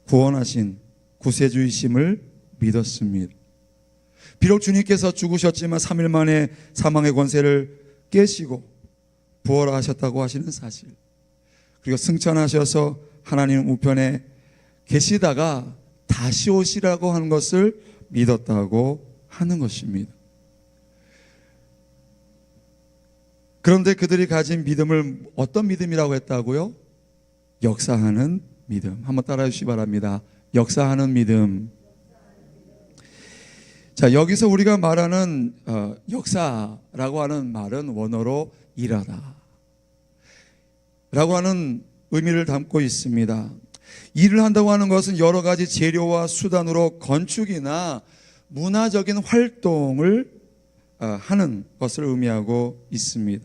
Speaker 2: 구원하신 구세주이심을 믿었습니다. 비록 주님께서 죽으셨지만 3일 만에 사망의 권세를 깨시고 부활하셨다고 하시는 사실, 그리고 승천하셔서 하나님 우편에 계시다가 다시 오시라고 하는 것을 믿었다고 하는 것입니다. 그런데 그들이 가진 믿음을 어떤 믿음이라고 했다고요? 역사하는 믿음. 한번 따라해 주시기 바랍니다. 역사하는 믿음. 자, 여기서 우리가 말하는 역사라고 하는 말은 원어로 일하다 라고 하는 의미를 담고 있습니다. 일을 한다고 하는 것은 여러 가지 재료와 수단으로 건축이나 문화적인 활동을 하는 것을 의미하고 있습니다.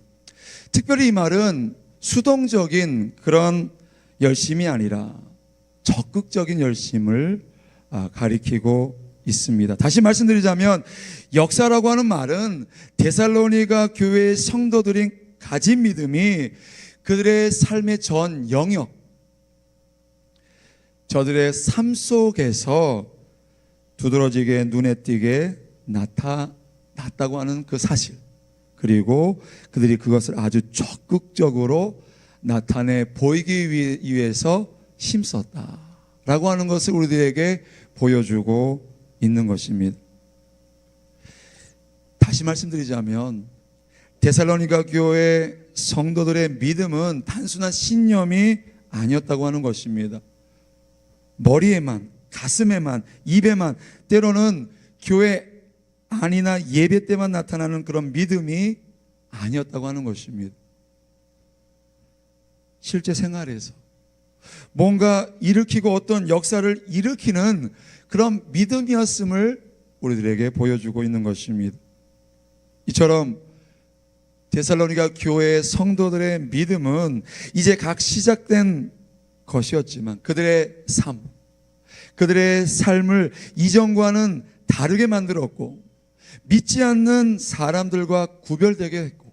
Speaker 2: 특별히 이 말은 수동적인 그런 열심이 아니라 적극적인 열심을 가리키고 있습니다. 다시 말씀드리자면 역사라고 하는 말은 데살로니가 교회의 성도들이 가진 믿음이 그들의 삶의 전 영역, 저들의 삶 속에서 두드러지게 눈에 띄게 나타났다고 하는 그 사실, 그리고 그들이 그것을 아주 적극적으로 나타내 보이기 위해서 힘썼다라고 하는 것을 우리들에게 보여주고 있는 것입니다. 다시 말씀드리자면 데살로니가 교회 성도들의 믿음은 단순한 신념이 아니었다고 하는 것입니다. 머리에만, 가슴에만, 입에만, 때로는 교회 안이나 예배 때만 나타나는 그런 믿음이 아니었다고 하는 것입니다. 실제 생활에서 뭔가 일으키고 어떤 역사를 일으키는 그런 믿음이었음을 우리들에게 보여주고 있는 것입니다. 이처럼 데살로니가 교회의 성도들의 믿음은 이제 각 시작된 것이었지만 그들의 삶, 그들의 삶을 이전과는 다르게 만들었고 믿지 않는 사람들과 구별되게 했고,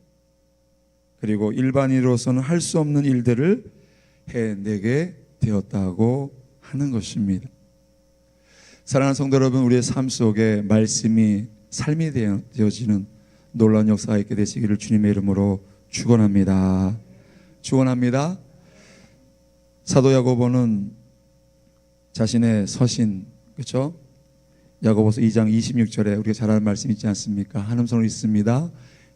Speaker 2: 그리고 일반인으로서는 할 수 없는 일들을 해내게 되었다고 하는 것입니다. 사랑하는 성도 여러분, 우리의 삶 속에 말씀이 삶이 되어지는 놀라운 역사가 있게 되시기를 주님의 이름으로 축원합니다. 축원합니다. 사도 야고보는 자신의 서신, 그렇죠? 야고보서 2장 26절에 우리가 잘 아는 말씀 있지 않습니까? 한음성으로 있습니다.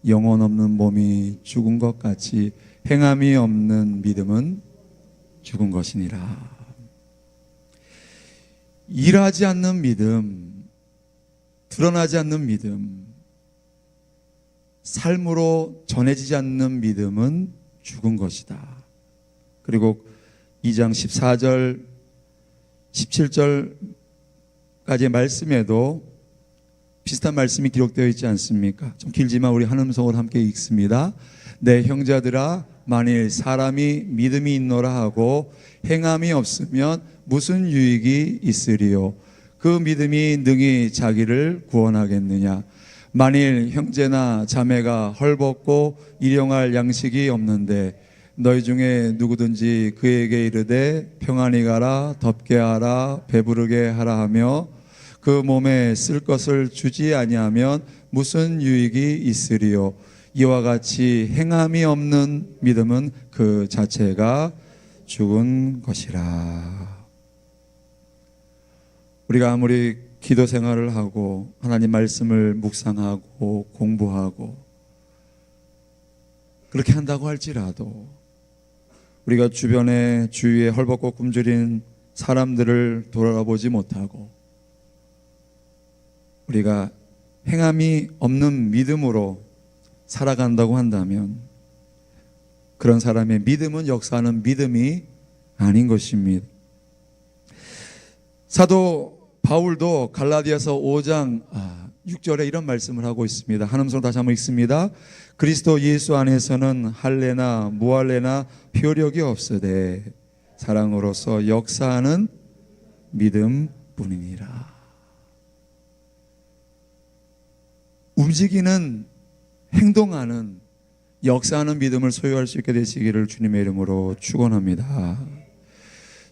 Speaker 2: 영혼 없는 몸이 죽은 것 같이 행함이 없는 믿음은 죽은 것이니라. 일하지 않는 믿음, 드러나지 않는 믿음, 삶으로 전해지지 않는 믿음은 죽은 것이다. 그리고 2장 14절, 17절까지의 말씀에도 비슷한 말씀이 기록되어 있지 않습니까? 좀 길지만 우리 한음성으로 함께 읽습니다. 내 형제들아, 만일 사람이 믿음이 있노라 하고 행함이 없으면 무슨 유익이 있으리요? 그 믿음이 능히 자기를 구원하겠느냐? 만일 형제나 자매가 헐벗고 일용할 양식이 없는데 너희 중에 누구든지 그에게 이르되 평안히 가라, 덥게 하라, 배부르게 하라 하며 그 몸에 쓸 것을 주지 아니하면 무슨 유익이 있으리요? 이와 같이 행함이 없는 믿음은 그 자체가 죽은 것이라. 우리가 아무리 기도 생활을 하고 하나님 말씀을 묵상하고 공부하고 그렇게 한다고 할지라도 우리가 주변에 주위에 헐벗고 굶주린 사람들을 돌아보지 못하고 우리가 행함이 없는 믿음으로 살아간다고 한다면 그런 사람의 믿음은 역사하는 믿음이 아닌 것입니다. 사도 바울도 갈라디아서 5장 6절에 이런 말씀을 하고 있습니다. 한음성으로 다시 한번 읽습니다. 그리스도 예수 안에서는 할례나 무할례나 표력이 없으되 사랑으로서 역사하는 믿음뿐이니라. 움직이는, 행동하는 역사하는 믿음을 소유할 수 있게 되시기를 주님의 이름으로 축원합니다.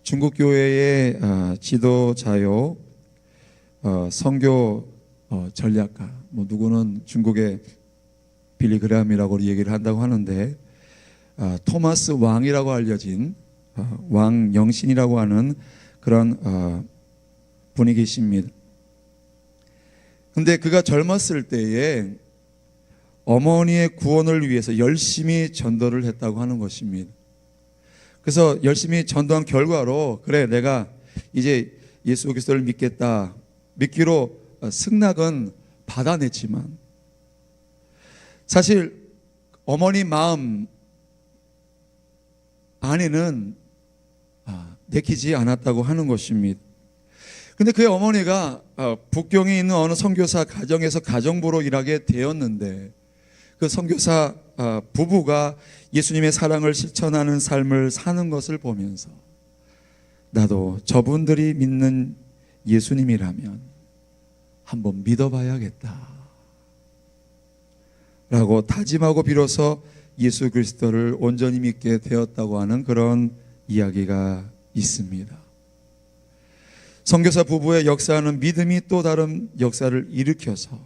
Speaker 2: 중국 교회의 지도자요, 선교 전략가, 누구는 중국의 빌리 그레함이라고 얘기를 한다고 하는데, 토마스 왕이라고 알려진 왕 영신이라고 하는 그런 분이 계십니다. 근데 그가 젊었을 때에 어머니의 구원을 위해서 열심히 전도를 했다고 하는 것입니다. 그래서 열심히 전도한 결과로, 그래 내가 이제 예수 그리스도를 믿겠다, 믿기로 승낙은 받아냈지만 사실 어머니 마음 안에는 내키지 않았다고 하는 것입니다. 근데 그의 어머니가 북경에 있는 어느 선교사 가정에서 가정부로 일하게 되었는데, 그 선교사 부부가 예수님의 사랑을 실천하는 삶을 사는 것을 보면서 나도 저분들이 믿는 예수님이라면 한번 믿어봐야겠다 라고 다짐하고 비로소 예수 그리스도를 온전히 믿게 되었다고 하는 그런 이야기가 있습니다. 선교사 부부의 역사하는 믿음이 또 다른 역사를 일으켜서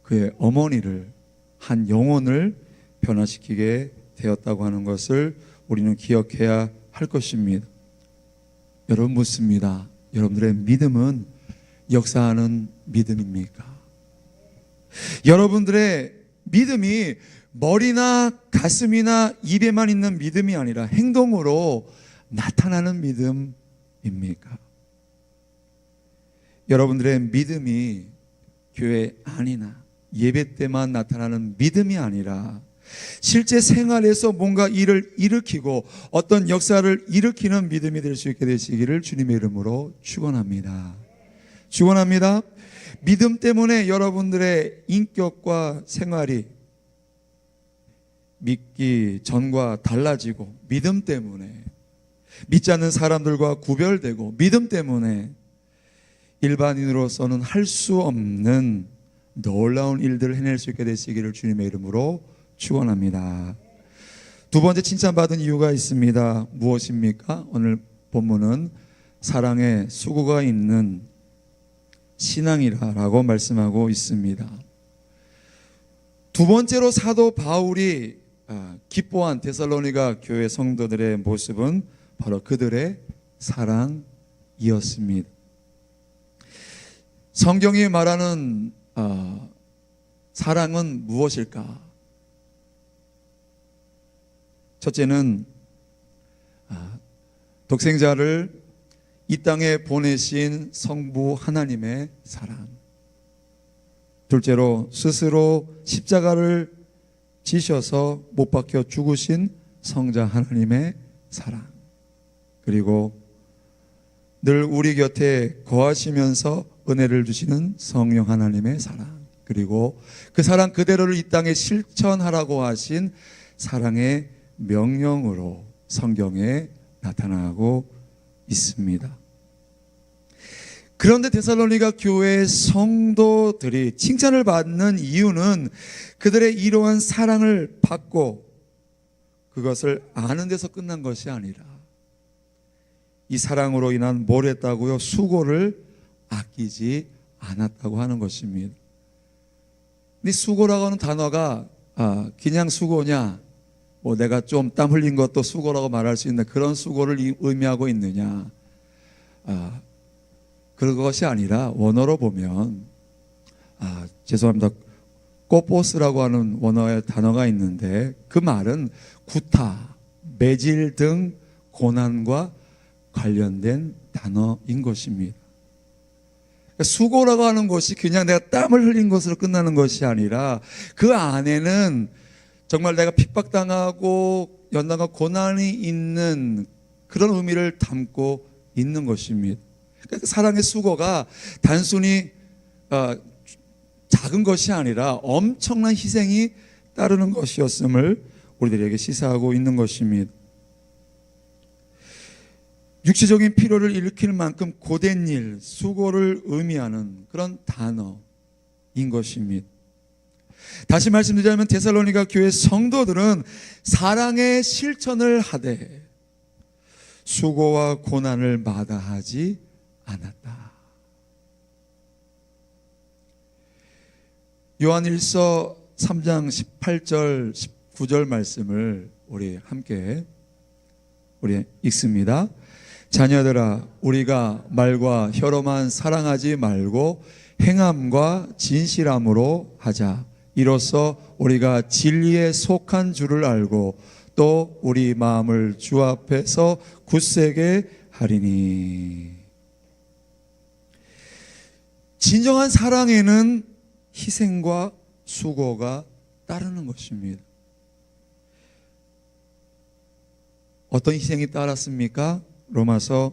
Speaker 2: 그의 어머니를, 한 영혼을 변화시키게 되었다고 하는 것을 우리는 기억해야 할 것입니다. 여러분 묻습니다. 여러분들의 믿음은 역사하는 믿음입니까? 여러분들의 믿음이 머리나 가슴이나 입에만 있는 믿음이 아니라 행동으로 나타나는 믿음입니까? 여러분들의 믿음이 교회 안이나 예배 때만 나타나는 믿음이 아니라 실제 생활에서 뭔가 일을 일으키고 어떤 역사를 일으키는 믿음이 될 수 있게 되시기를 주님의 이름으로 축원합니다. 축원합니다. 믿음 때문에 여러분들의 인격과 생활이 믿기 전과 달라지고, 믿음 때문에 믿지 않는 사람들과 구별되고, 믿음 때문에 일반인으로서는 할 수 없는 놀라운 일들을 해낼 수 있게 되시기를 주님의 이름으로 축원합니다. 두 번째 칭찬받은 이유가 있습니다. 무엇입니까? 오늘 본문은 사랑의 수고가 있는 신앙이라고 말씀하고 있습니다. 두 번째로 사도 바울이 기뻐한 데살로니가 교회 성도들의 모습은 바로 그들의 사랑이었습니다. 성경이 말하는 사랑은 무엇일까? 첫째는 독생자를 이 땅에 보내신 성부 하나님의 사랑. 둘째로 스스로 십자가를 지셔서 못 박혀 죽으신 성자 하나님의 사랑. 그리고 늘 우리 곁에 거하시면서 은혜를 주시는 성령 하나님의 사랑. 그리고 그 사랑 그대로를 이 땅에 실천하라고 하신 사랑의 명령으로 성경에 나타나고 있습니다. 그런데 데살로니가 교회의 성도들이 칭찬을 받는 이유는 그들의 이러한 사랑을 받고 그것을 아는 데서 끝난 것이 아니라 이 사랑으로 인한 뭘 했다고요? 수고를 아끼지 않았다고 하는 것입니다. 근데 수고라고 하는 단어가 그냥 수고냐, 내가 좀 땀 흘린 것도 수고라고 말할 수 있는 그런 수고를 의미하고 있느냐, 그런 것이 아니라 원어로 보면 죄송합니다. 꼬포스라고 하는 원어의 단어가 있는데 그 말은 구타, 매질 등 고난과 관련된 단어인 것입니다. 수고라고 하는 것이 그냥 내가 땀을 흘린 것으로 끝나는 것이 아니라 그 안에는 정말 내가 핍박당하고 연단과 고난이 있는 그런 의미를 담고 있는 것입니다. 그러니까 사랑의 수고가 단순히 작은 것이 아니라 엄청난 희생이 따르는 것이었음을 우리들에게 시사하고 있는 것입니다. 육체적인 필요를 일으킬 만큼 고된 일, 수고를 의미하는 그런 단어인 것입니다. 다시 말씀드리자면 데살로니가 교회 성도들은 사랑의 실천을 하되 수고와 고난을 마다하지 않았다. 요한일서 3장 18절 19절 말씀을 우리 함께 읽습니다. 자녀들아, 우리가 말과 혀로만 사랑하지 말고 행함과 진실함으로 하자. 이로써 우리가 진리에 속한 줄을 알고 또 우리 마음을 주 앞에서 굳세게 하리니. 진정한 사랑에는 희생과 수고가 따르는 것입니다. 어떤 희생이 따랐습니까? 로마서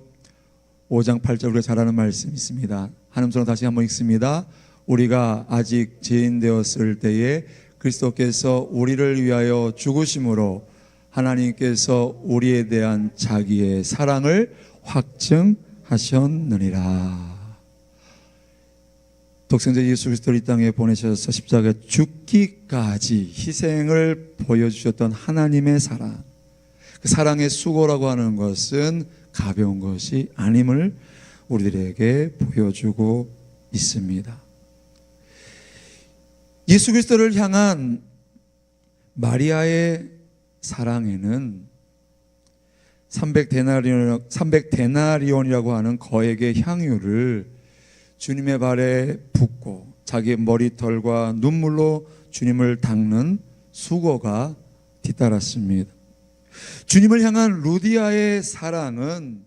Speaker 2: 5장 8절 우리가 잘 아는 말씀이 있습니다. 한음성으로 다시 한번 읽습니다. 우리가 아직 죄인 되었을 때에 그리스도께서 우리를 위하여 죽으심으로 하나님께서 우리에 대한 자기의 사랑을 확증하셨느니라. 독생자 예수 그리스도를 이 땅에 보내셔서 십자가에 죽기까지 희생을 보여주셨던 하나님의 사랑, 그 사랑의 수고라고 하는 것은 가벼운 것이 아님을 우리들에게 보여주고 있습니다. 예수 그리스도를 향한 마리아의 사랑에는 300데나리온이라고 하는 거액의 향유를 주님의 발에 붓고 자기의 머리털과 눈물로 주님을 닦는 수고가 뒤따랐습니다. 주님을 향한 루디아의 사랑은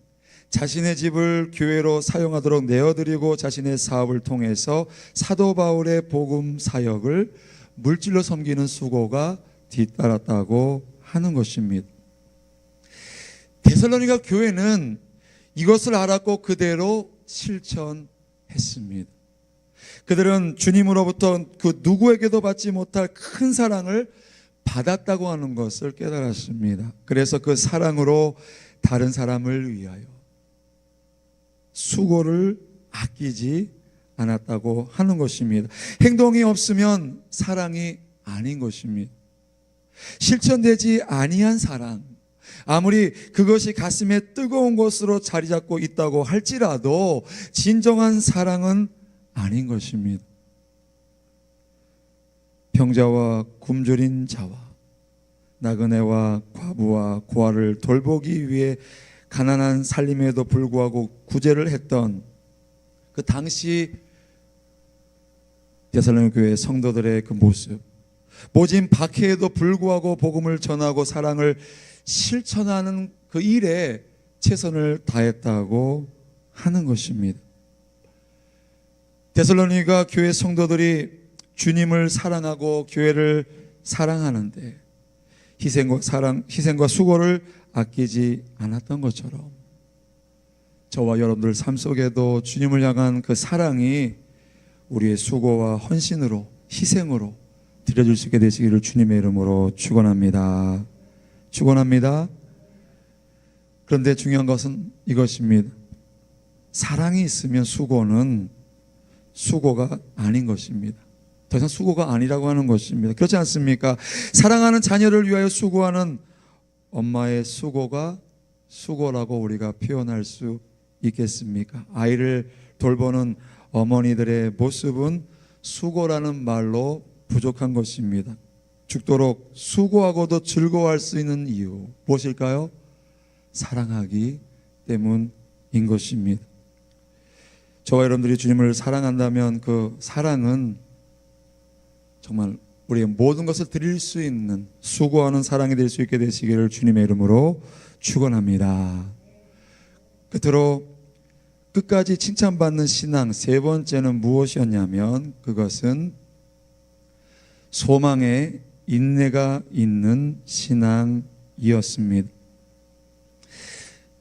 Speaker 2: 자신의 집을 교회로 사용하도록 내어드리고 자신의 사업을 통해서 사도 바울의 복음 사역을 물질로 섬기는 수고가 뒤따랐다고 하는 것입니다. 데살로니가 교회는 이것을 알았고 그대로 실천했습니다. 그들은 주님으로부터 그 누구에게도 받지 못할 큰 사랑을 받았다고 하는 것을 깨달았습니다. 그래서 그 사랑으로 다른 사람을 위하여 수고를 아끼지 않았다고 하는 것입니다. 행동이 없으면 사랑이 아닌 것입니다. 실천되지 아니한 사랑, 아무리 그것이 가슴에 뜨거운 것으로 자리 잡고 있다고 할지라도 진정한 사랑은 아닌 것입니다. 병자와 굶주린 자와 나그네와 과부와 고아를 돌보기 위해 가난한 살림에도 불구하고 구제를 했던 그 당시 데살로니가 교회 성도들의 그 모습, 모진 박해에도 불구하고 복음을 전하고 사랑을 실천하는 그 일에 최선을 다했다고 하는 것입니다. 데살로니가 교회 성도들이 주님을 사랑하고 교회를 사랑하는데 희생과 수고를 아끼지 않았던 것처럼 저와 여러분들 삶 속에도 주님을 향한 그 사랑이 우리의 수고와 헌신으로, 희생으로 드려줄 수 있게 되시기를 주님의 이름으로 축원합니다. 축원합니다. 그런데 중요한 것은 이것입니다. 사랑이 있으면 수고는 수고가 아닌 것입니다. 더 이상 수고가 아니라고 하는 것입니다. 그렇지 않습니까? 사랑하는 자녀를 위하여 수고하는 엄마의 수고가 수고라고 우리가 표현할 수 있겠습니까? 아이를 돌보는 어머니들의 모습은 수고라는 말로 부족한 것입니다. 죽도록 수고하고도 즐거워할 수 있는 이유 무엇일까요? 사랑하기 때문인 것입니다. 저와 여러분들이 주님을 사랑한다면 그 사랑은 정말 우리의 모든 것을 드릴 수 있는 수고하는 사랑이 될 수 있게 되시기를 주님의 이름으로 축원합니다. 끝으로 끝까지 칭찬받는 신앙 세 번째는 무엇이었냐면 그것은 소망에 인내가 있는 신앙이었습니다.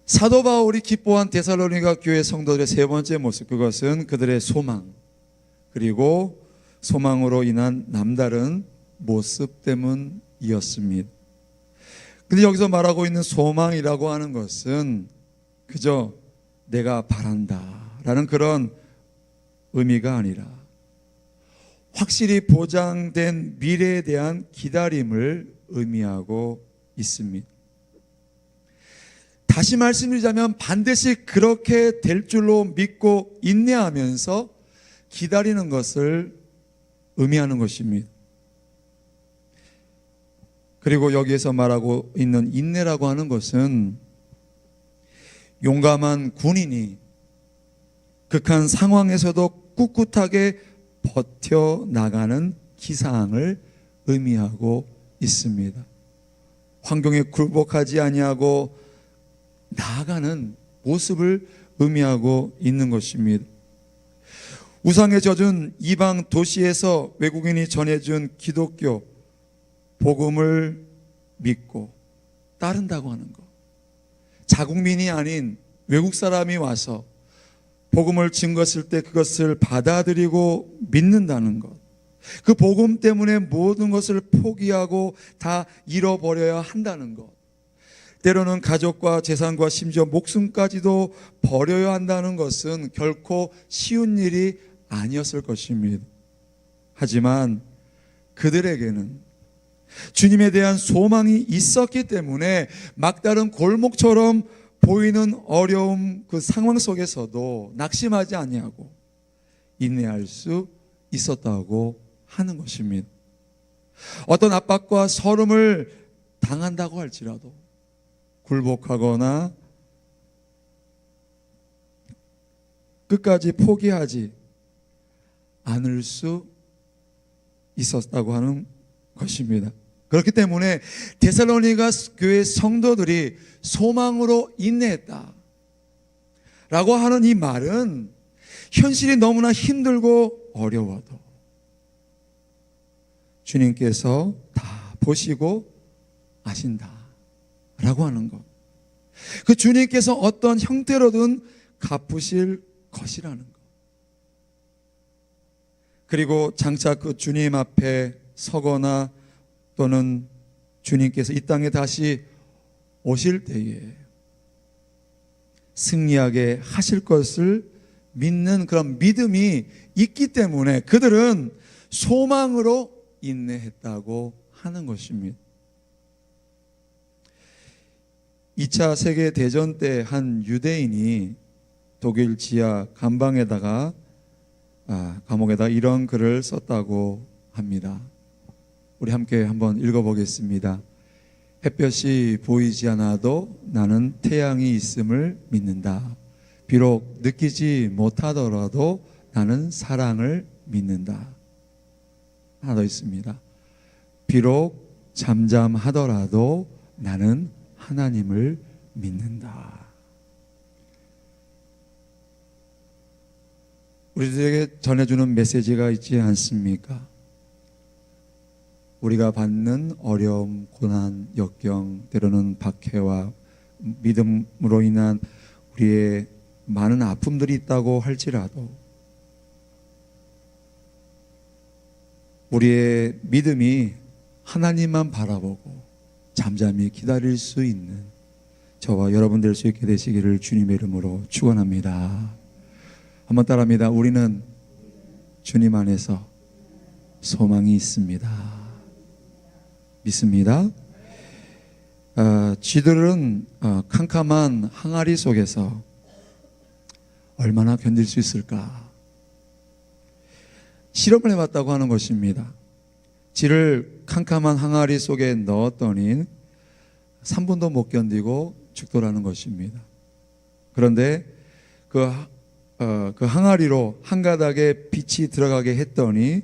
Speaker 2: 사도 바울이 기뻐한 데살로니가 교회 성도들의 세 번째 모습, 그것은 그들의 소망, 그리고 소망으로 인한 남다른 모습 때문이었습니다. 근데 여기서 말하고 있는 소망이라고 하는 것은 그저 내가 바란다 라는 그런 의미가 아니라 확실히 보장된 미래에 대한 기다림을 의미하고 있습니다. 다시 말씀드리자면 반드시 그렇게 될 줄로 믿고 인내하면서 기다리는 것을 의미하는 것입니다. 그리고 여기에서 말하고 있는 인내라고 하는 것은 용감한 군인이 극한 상황에서도 꿋꿋하게 버텨나가는 기사항을 의미하고 있습니다. 환경에 굴복하지 아니하고 나아가는 모습을 의미하고 있는 것입니다. 우상에 젖은 이방 도시에서 외국인이 전해준 기독교 복음을 믿고 따른다고 하는 것, 자국민이 아닌 외국 사람이 와서 복음을 증거했을 때 그것을 받아들이고 믿는다는 것, 그 복음 때문에 모든 것을 포기하고 다 잃어버려야 한다는 것, 때로는 가족과 재산과 심지어 목숨까지도 버려야 한다는 것은 결코 쉬운 일이 아니었을 것입니다. 하지만 그들에게는 주님에 대한 소망이 있었기 때문에 막다른 골목처럼 보이는 어려움 그 상황 속에서도 낙심하지 아니하고 인내할 수 있었다고 하는 것입니다. 어떤 압박과 서름을 당한다고 할지라도 굴복하거나 끝까지 포기하지 않을 수 있었다고 하는 것입니다. 그렇기 때문에 데살로니가 교회 성도들이 소망으로 인내했다 라고 하는 이 말은 현실이 너무나 힘들고 어려워도 주님께서 다 보시고 아신다 라고 하는 것, 그 주님께서 어떤 형태로든 갚으실 것이라는 것, 그리고 장차 그 주님 앞에 서거나 또는 주님께서 이 땅에 다시 오실 때에 승리하게 하실 것을 믿는 그런 믿음이 있기 때문에 그들은 소망으로 인내했다고 하는 것입니다. 2차 세계대전 때 한 유대인이 독일 지하 감방에다가 감옥에다 이런 글을 썼다고 합니다. 우리 함께 한번 읽어보겠습니다. 햇볕이 보이지 않아도 나는 태양이 있음을 믿는다. 비록 느끼지 못하더라도 나는 사랑을 믿는다. 하나 더 있습니다. 비록 잠잠하더라도 나는 하나님을 믿는다. 우리들에게 전해주는 메시지가 있지 않습니까? 우리가 받는 어려움, 고난, 역경, 때로는 박해와 믿음으로 인한 우리의 많은 아픔들이 있다고 할지라도 우리의 믿음이 하나님만 바라보고 잠잠히 기다릴 수 있는 저와 여러분 될 수 있게 되시기를 주님의 이름으로 축원합니다. 한번 따라합니다. 우리는 주님 안에서 소망이 있습니다. 믿습니다. 쥐들은 캄캄한 항아리 속에서 얼마나 견딜 수 있을까? 실험을 해봤다고 하는 것입니다. 쥐를 캄캄한 항아리 속에 넣었더니 3분도 못 견디고 죽더라는 것입니다. 그런데 그 항아리로 한 가닥에 빛이 들어가게 했더니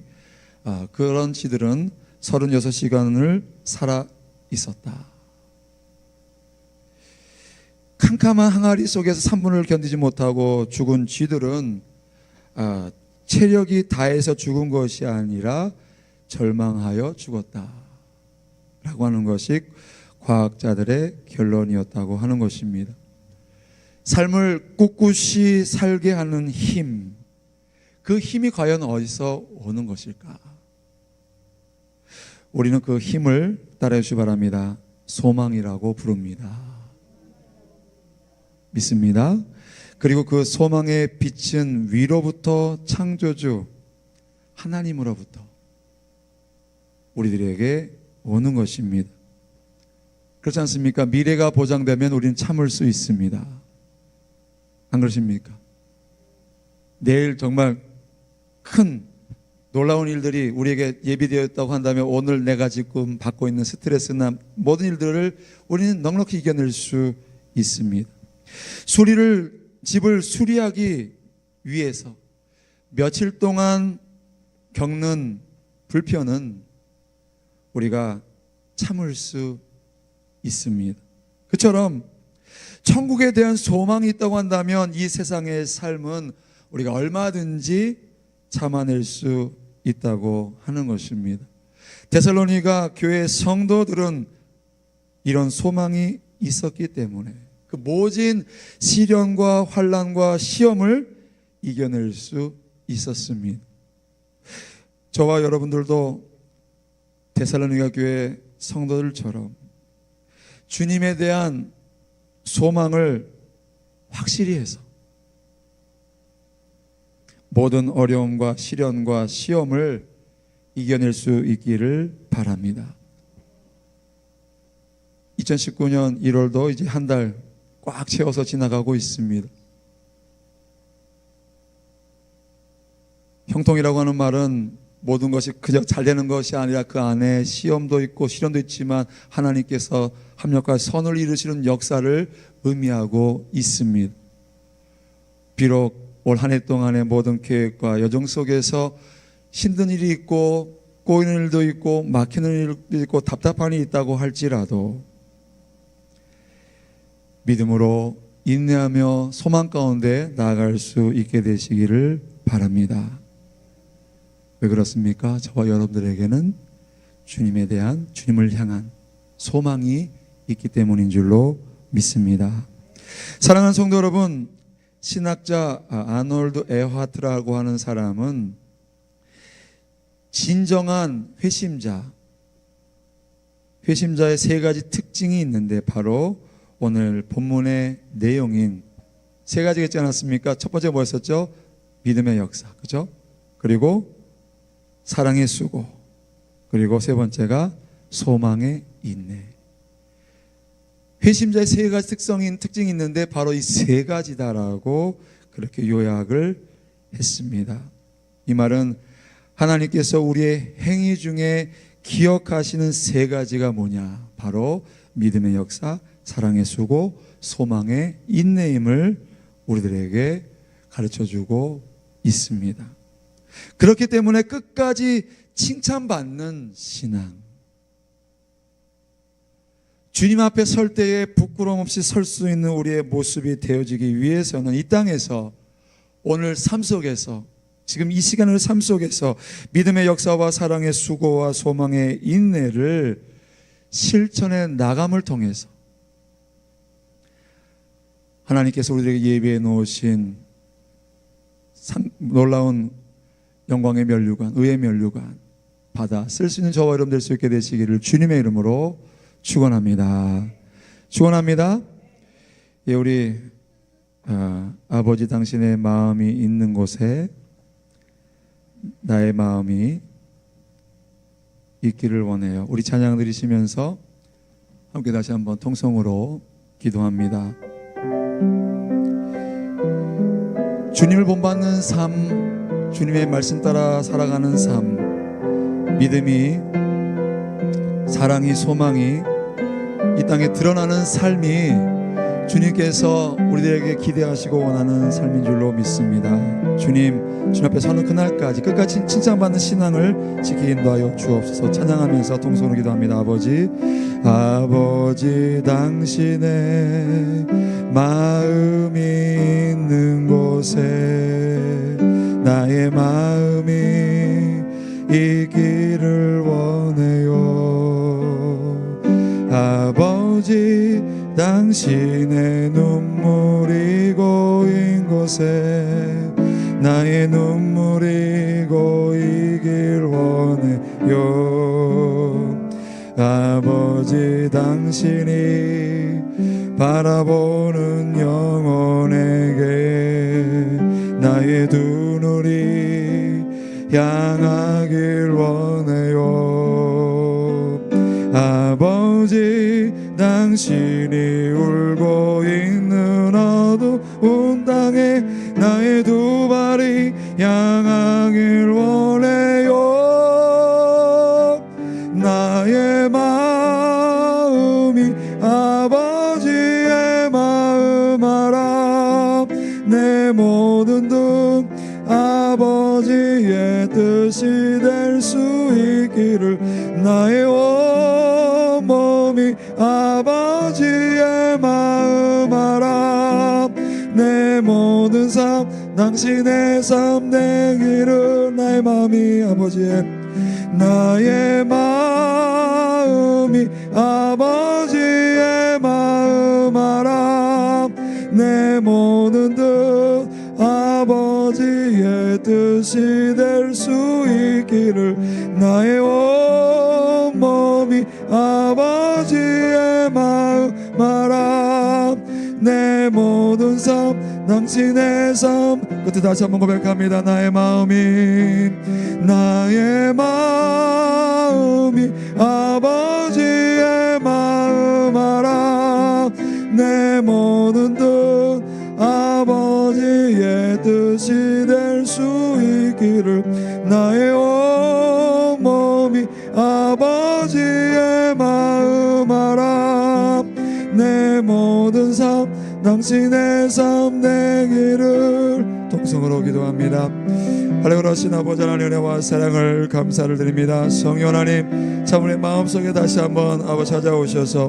Speaker 2: 그런 쥐들은 36시간을 살아 있었다. 캄캄한 항아리 속에서 3분을 견디지 못하고 죽은 쥐들은 체력이 다해서 죽은 것이 아니라 절망하여 죽었다 라고 하는 것이 과학자들의 결론이었다고 하는 것입니다. 삶을 꿋꿋이 살게 하는 힘, 그 힘이 과연 어디서 오는 것일까? 우리는 그 힘을 따라해 주시기 바랍니다. 소망이라고 부릅니다. 믿습니다. 그리고 그 소망의 빛은 위로부터 창조주 하나님으로부터 우리들에게 오는 것입니다. 그렇지 않습니까? 미래가 보장되면 우리는 참을 수 있습니다. 안 그러십니까? 내일 정말 큰 놀라운 일들이 우리에게 예비되었다고 한다면 오늘 내가 지금 받고 있는 스트레스나 모든 일들을 우리는 넉넉히 이겨낼 수 있습니다. 집을 수리하기 위해서 며칠 동안 겪는 불편은 우리가 참을 수 있습니다. 그처럼 천국에 대한 소망이 있다고 한다면 이 세상의 삶은 우리가 얼마든지 참아낼 수 있다고 하는 것입니다. 데살로니가 교회 성도들은 이런 소망이 있었기 때문에 그 모진 시련과 환난과 시험을 이겨낼 수 있었습니다. 저와 여러분들도 데살로니가 교회 성도들처럼 주님에 대한 소망을 확실히 해서 모든 어려움과 시련과 시험을 이겨낼 수 있기를 바랍니다. 2019년 1월도 이제 한 달 꽉 채워서 지나가고 있습니다. 형통이라고 하는 말은 모든 것이 그저 잘 되는 것이 아니라 그 안에 시험도 있고 시련도 있지만 하나님께서 합력과 선을 이루시는 역사를 의미하고 있습니다. 비록 올 한 해 동안의 모든 계획과 여정 속에서 힘든 일이 있고 꼬이는 일도 있고 막히는 일도 있고 답답한 일이 있다고 할지라도 믿음으로 인내하며 소망 가운데 나아갈 수 있게 되시기를 바랍니다. 왜 그렇습니까? 저와 여러분들에게는 주님에 대한, 주님을 향한 소망이 있기 때문인 줄로 믿습니다. 사랑하는 성도 여러분, 신학자 아놀드 에하트라고 하는 사람은 진정한 회심자의 세 가지 특징이 있는데 바로 오늘 본문의 내용인 세 가지가 있지 않았습니까? 첫 번째 뭐였었죠? 믿음의 역사, 그죠? 그리고 사랑의 수고, 그리고 세 번째가 소망의 인내. 회심자의 세 가지 특징이 있는데 바로 이 세 가지다라고 그렇게 요약을 했습니다. 이 말은 하나님께서 우리의 행위 중에 기억하시는 세 가지가 뭐냐? 바로 믿음의 역사, 사랑의 수고, 소망의 인내임을 우리들에게 가르쳐주고 있습니다. 그렇기 때문에 끝까지 칭찬받는 신앙, 주님 앞에 설 때에 부끄러움 없이 설 수 있는 우리의 모습이 되어지기 위해서는 이 땅에서 오늘 삶 속에서 지금 이 시간의 삶 속에서 믿음의 역사와 사랑의 수고와 소망의 인내를 실천해 나감을 통해서 하나님께서 우리에게 예비해 놓으신 놀라운 영광의 면류관, 의의 면류관 받아 쓸 수 있는 저와 여러분 될 수 있게 되시기를 주님의 이름으로 축원합니다. 축원합니다. 예, 우리 아버지 당신의 마음이 있는 곳에 나의 마음이 있기를 원해요. 우리 찬양 드리시면서 함께 다시 한번 통성으로 기도합니다. 주님을 본받는 삶, 주님의 말씀 따라 살아가는 삶, 믿음이, 사랑이, 소망이 이 땅에 드러나는 삶이 주님께서 우리들에게 기대하시고 원하는 삶인 줄로 믿습니다. 주님 앞에 서는 그날까지 끝까지 칭찬받는 신앙을 지키게 인도하여 주옵소서. 찬양하면서 통성으로 기도합니다. 아버지 당신의 마음이 있는 곳에 나의 마음이 있기를 원해요. 아버지 당신의 눈물이 고인 곳에 나의 눈물이 고이길 원해요. 아버지 당신이 바라보는 영혼에게 나의 두 눈이 향하길 원해요. 아버지, 당신이 울고 있는 어두운 땅에 나의 두 발이 향하길 원해요. 나의 마음이 아버지의 마음 알아. 내 모든 뜻 아버지의 뜻이 될 수 있기를. 나의 온몸이 아버지의 마음 알아. 내 모든 삶 당신의 삶 되기를. 나의 마음이 아버지의, 나의 마음이 아버지의 마음 알아. 내 모든 뜻 아버지의 뜻이 될 수 있기를. 나의 온몸이 아버지의 마음 알아. 내 모든 삶 당신의 삶. 그때 다시 한번 고백합니다. 나의 마음이, 나의 마음이 아버지의 마음 알아. 내 모든 뜻 아버지의 뜻이 될 수 있기를. 나의 온몸이 아버지의 마음 알아. 내 모든 삶 당신의 삶 되기를. 동성으로 기도합니다. 할렐루야. 아버지 하나님 은혜와 사랑을 감사를 드립니다. 성령 하나님, 참 우리 마음속에 다시 한번 아버지 찾아오셔서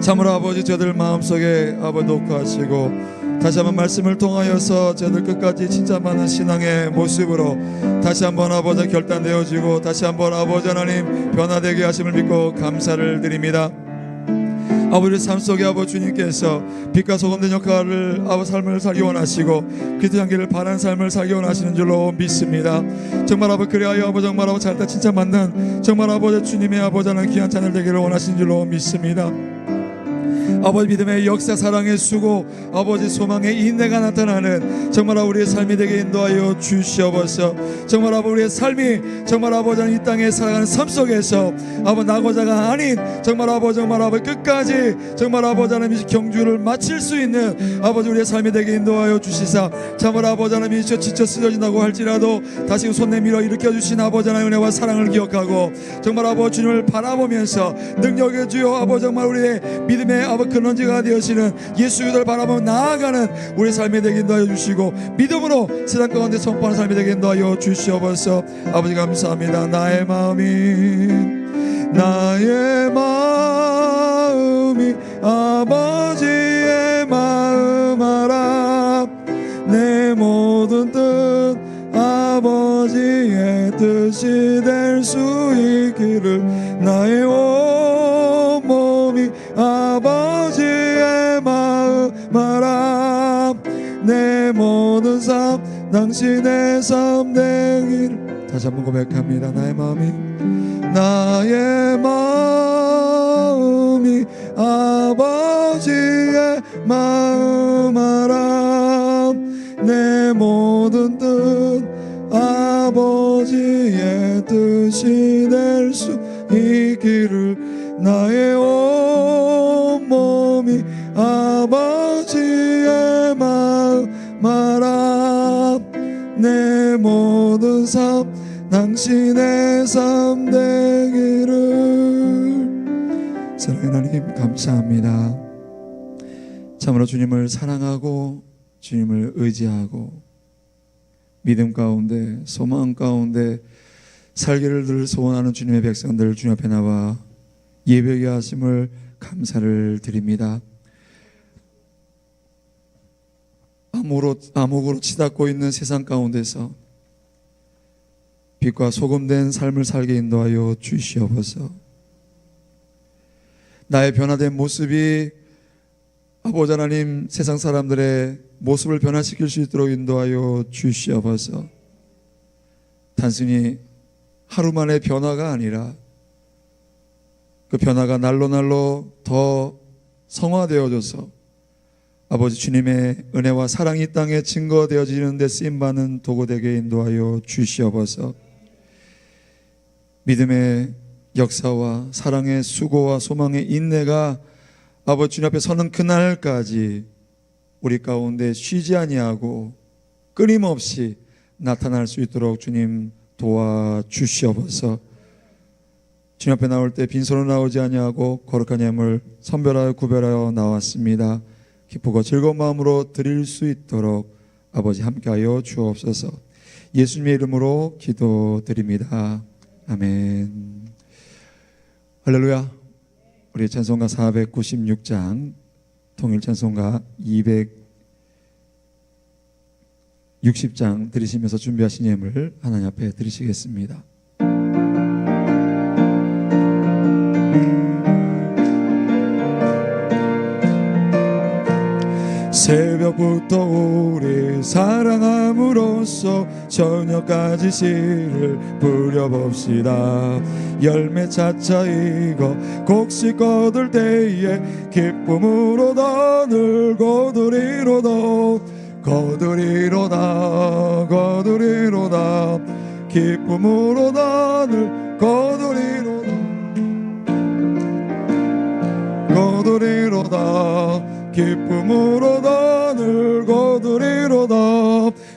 Speaker 2: 참으로 아버지 저들 마음속에 아버지 녹화하시고 다시 한번 말씀을 통하여서 저들 끝까지 진짜 많은 신앙의 모습으로 다시 한번 아버지 결단되어지고 다시 한번 아버지 하나님 변화되게 하심을 믿고 감사를 드립니다. 아버지 삶 속에 아버지 주님께서 빛과 소금된 역할을 아버지 삶을 살기 원하시고 그리스도 향기를 바라는 삶을 살기 원하시는 줄로 믿습니다. 정말 아버지 그리하여 아버지 정말 아버지 잘다 진짜 맞는 정말 아버지 주님의 아버지 하나님 귀한 찬을 되기를 원하시는 줄로 믿습니다. 아버지 믿음의 역사, 사랑의 수고, 아버지 소망의 인내가 나타나는 정말 우리의 삶이 되게 인도하여 주시옵소서. 정말 아버지 우리의 삶이 정말 아버지 이 땅에 살아가는 삶 속에서 아버지 나고자가 아닌 정말 아버지 끝까지 정말 아버지 하나님 경주를 마칠 수 있는 아버지 우리의 삶이 되게 인도하여 주시사 정말 아버지 하나님 지쳐 쓰러진다고 할지라도 다시 손 내밀어 일으켜 주신 아버지 하나님 은혜와 사랑을 기억하고 정말 아버지 주님을 바라보면서 능력의 주여 아버지 정말 우리의 믿음의 아버지 근원지가 되어지는 예수 그리스도를 바라보며 나아가는 우리 삶이 되게 인도하여 주시고 믿음으로 세상 가운데 선포하는 삶이 되게 인도하여 주시옵소서. 아버지 감사합니다. 나의 마음이 아버지의 마음 알아. 내 모든 뜻 아버지의 뜻이 될 수 있기를. 나의 온몸이 아버지의 마음 알아. 내 모든 삶 당신의 삶 되기를. 다시 한번 고백합니다. 나의 마음이 아버지의 마음 알아. 내 모든 뜻 아버지의 뜻이 될 수 있기를. 나의 온몸이 아버지의 마음 알아. 내 모든 삶 당신의 삶 되기를. 사랑하는 하나님 감사합니다. 참으로 주님을 사랑하고 주님을 의지하고 믿음 가운데 소망 가운데 살기를 늘 소원하는 주님의 백성들 주님 앞에 나와 예배하게 하심을 감사를 드립니다. 암흑으로 치닫고 있는 세상 가운데서 빛과 소금된 삶을 살게 인도하여 주시옵소서. 나의 변화된 모습이 아버지 하나님 세상 사람들의 모습을 변화시킬 수 있도록 인도하여 주시옵소서. 단순히 하루 만의 변화가 아니라 그 변화가 날로 더 성화되어져서 아버지 주님의 은혜와 사랑이 이 땅에 증거되어지는 데 쓰임받는 도구되게 인도하여 주시옵소서. 믿음의 역사와 사랑의 수고와 소망의 인내가 아버지 주님 앞에 서는 그날까지 우리 가운데 쉬지 아니하고 끊임없이 나타날 수 있도록 주님 도와주시옵소서. 주님 앞에 나올 때 빈손으로 나오지 아니하고 거룩한 예물 선별하여 구별하여 나왔습니다. 기쁘고 즐거운 마음으로 드릴 수 있도록 아버지 함께하여 주옵소서. 예수님의 이름으로 기도드립니다. 아멘. 할렐루야. 우리 찬송가 496장 통일 찬송가 260장 들으시면서 준비하신 예물 하나님 앞에 드리시겠습니다. 새벽부터 우리 사랑함으로써 저녁까지 씨를 뿌려봅시다. 열매 차차 익어 곡식 거둘 때에 기쁨으로 더 늘고 거두리로다 거두리로다 거두리로다 기쁨으로 더 늘 거두리로다 거두리로다 기쁨으로 더 늘고 거두리로다.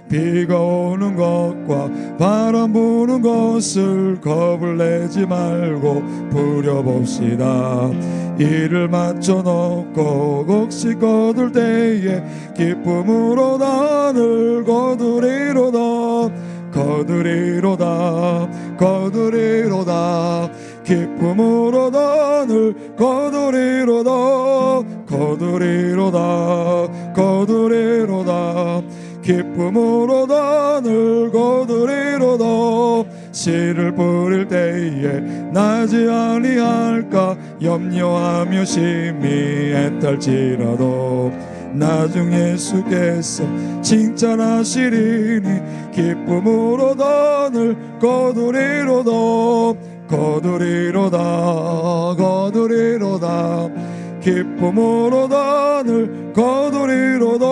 Speaker 2: 비가 오는 것과 바람 부는 것을 겁을 내지 말고 부려봅시다. 이를 맞춰 놓고 곡식 거둘 때에 기쁨으로 더 늘고 거두리로다 거두리로다 거두리로다 기쁨으로 더 늘고 거두리로다 거두리로다 거두리로다 기쁨으로 더 늘고 거두리로다. 씨를 뿌릴 때에 나지 아니할까 염려하며 심히 애탈지라도 나중 예수께서 칭찬하시리니 기쁨으로 더 늘고 거두리로다 거두리로다 거두리로다 기쁨으로 더 늘고 거두리로다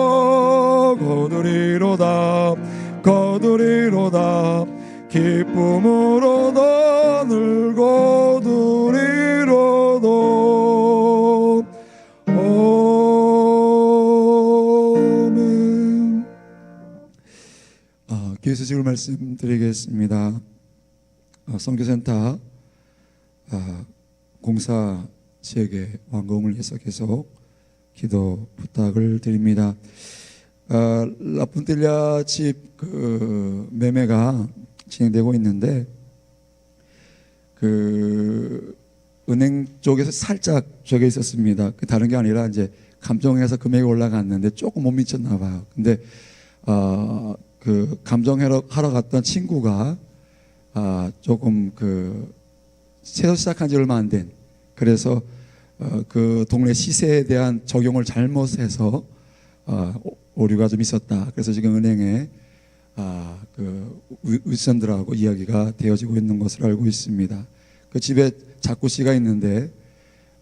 Speaker 2: 거두리로다 거두리로다 기쁨으로 더 늘고 거두리로다. 아멘. 교회 소식을 말씀드리겠습니다. 선교센터 공사 지역의 완공을 위해서 계속 기도 부탁을 드립니다. 라푼텔리아 집 그 매매가 진행되고 있는데 그 은행 쪽에서 살짝 저게 있었습니다. 그 다른 게 아니라 이제 감정해서 금액이 올라갔는데 조금 못 미쳤나 봐요. 근데 그 감정하러 갔던 친구가 조금 그 새로 시작한 지 얼마 안 된, 그래서 그 동네 시세에 대한 적용을 잘못해서 오류가 좀 있었다. 그래서 지금 은행에 그 윗선들하고 이야기가 되어지고 있는 것으로 알고 있습니다. 그 집에 작구 씨가 있는데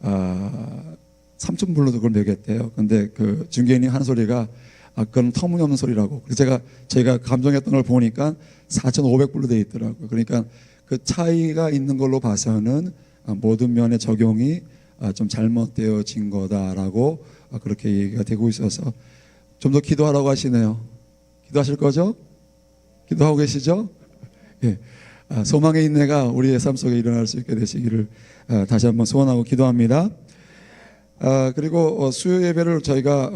Speaker 2: 3,000불로도 그걸 매겼대요. 근데 그 중개인이 하는 소리가 그건 터무니없는 소리라고. 그래서 제가 감정했던 걸 보니까 4,500불로 돼 있더라고요. 그러니까 그 차이가 있는 걸로 봐서는 모든 면의 적용이 좀 잘못되어진 거다라고 그렇게 얘기가 되고 있어서 좀 더 기도하라고 하시네요. 기도하실 거죠? 기도하고 계시죠? 예. 소망의 인내가 우리의 삶 속에 일어날 수 있게 되시기를 다시 한번 소원하고 기도합니다. 그리고 수요 예배를 저희가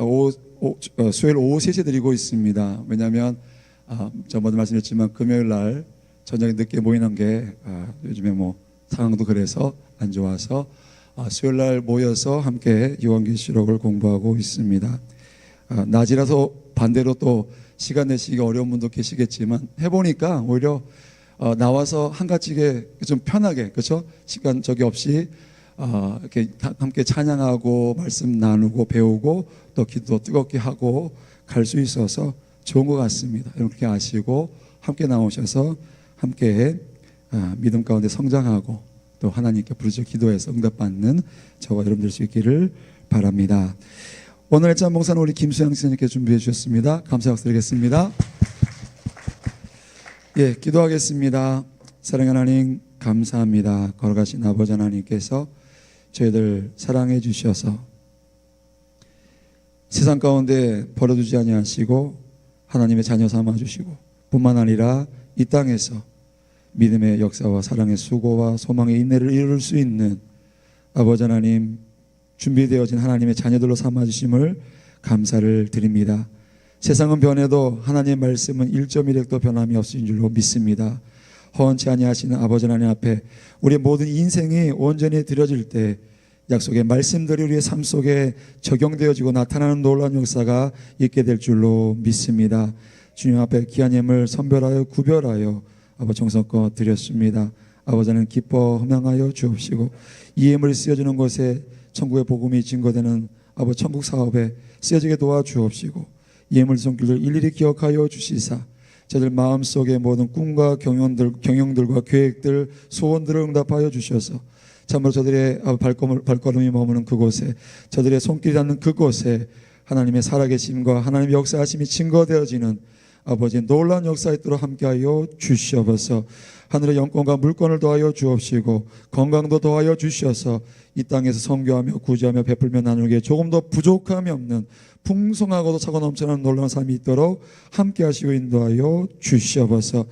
Speaker 2: 수요일 오후 3시에 드리고 있습니다. 왜냐하면 저번에 말씀드렸지만 금요일 날 저녁에 늦게 모이는 게 요즘에 뭐 상황도 그래서 안 좋아서 수요일 날 모여서 함께 요한계시록을 공부하고 있습니다. 낮이라서 반대로 또 시간 내시기가 어려운 분도 계시겠지만 해보니까 오히려 나와서 한가지게 좀 편하게, 그렇죠? 시간 저기 없이 이렇게 함께 찬양하고 말씀 나누고 배우고 또 기도 뜨겁게 하고 갈 수 있어서 좋은 것 같습니다. 이렇게 아시고 함께 나오셔서 함께 믿음 가운데 성장하고 또 하나님께 부르짖어 기도해서 응답받는 저와 여러분들 수 있기를 바랍니다. 오늘의 짬봉사는 우리 김수영 선생님께 준비해 주셨습니다. 감사 박수드리겠습니다. 예, 기도하겠습니다. 사랑하는 하나님 감사합니다. 걸어가신 아버지 하나님께서 저희들 사랑해 주셔서 세상 가운데 버려두지 아니하시고 하나님의 자녀 삼아 주시고 뿐만 아니라 이 땅에서 믿음의 역사와 사랑의 수고와 소망의 인내를 이룰 수 있는 아버지 하나님 준비되어진 하나님의 자녀들로 삼아 주심을 감사를 드립니다. 세상은 변해도 하나님의 말씀은 1.1핵도 변함이 없으신 줄로 믿습니다. 허언치 아니하시는 아버지 하나님 앞에 우리의 모든 인생이 온전히 드려질 때 약속의 말씀들이 우리의 삶 속에 적용되어지고 나타나는 놀라운 역사가 있게 될 줄로 믿습니다. 주님 앞에 귀한 예물 선별하여 구별하여 아버지 정성껏 드렸습니다. 아버지는 기뻐 흠양하여 주옵시고 이 예물이 쓰여지는 곳에 천국의 복음이 증거되는 아버지 천국 사업에 쓰여지게 도와주옵시고 예물 손길을 일일이 기억하여 주시사 저들 마음속의 모든 꿈과 경영들과 계획들 소원들을 응답하여 주셔서 참으로 저들의 발걸음이 머무는 그곳에 저들의 손길이 닿는 그곳에 하나님의 살아계심과 하나님의 역사하심이 증거되어지는 아버지의 놀라운 역사에 있도록 함께하여 주시옵소서. 하늘의 영권과 물권을 더하여 주옵시고 건강도 더하여 주셔서 이 땅에서 선교하며 구제하며 베풀며 나누기에 조금 더 부족함이 없는 풍성하고도 차고 넘치는 놀라운 삶이 있도록 함께하시고 인도하여 주시옵소서.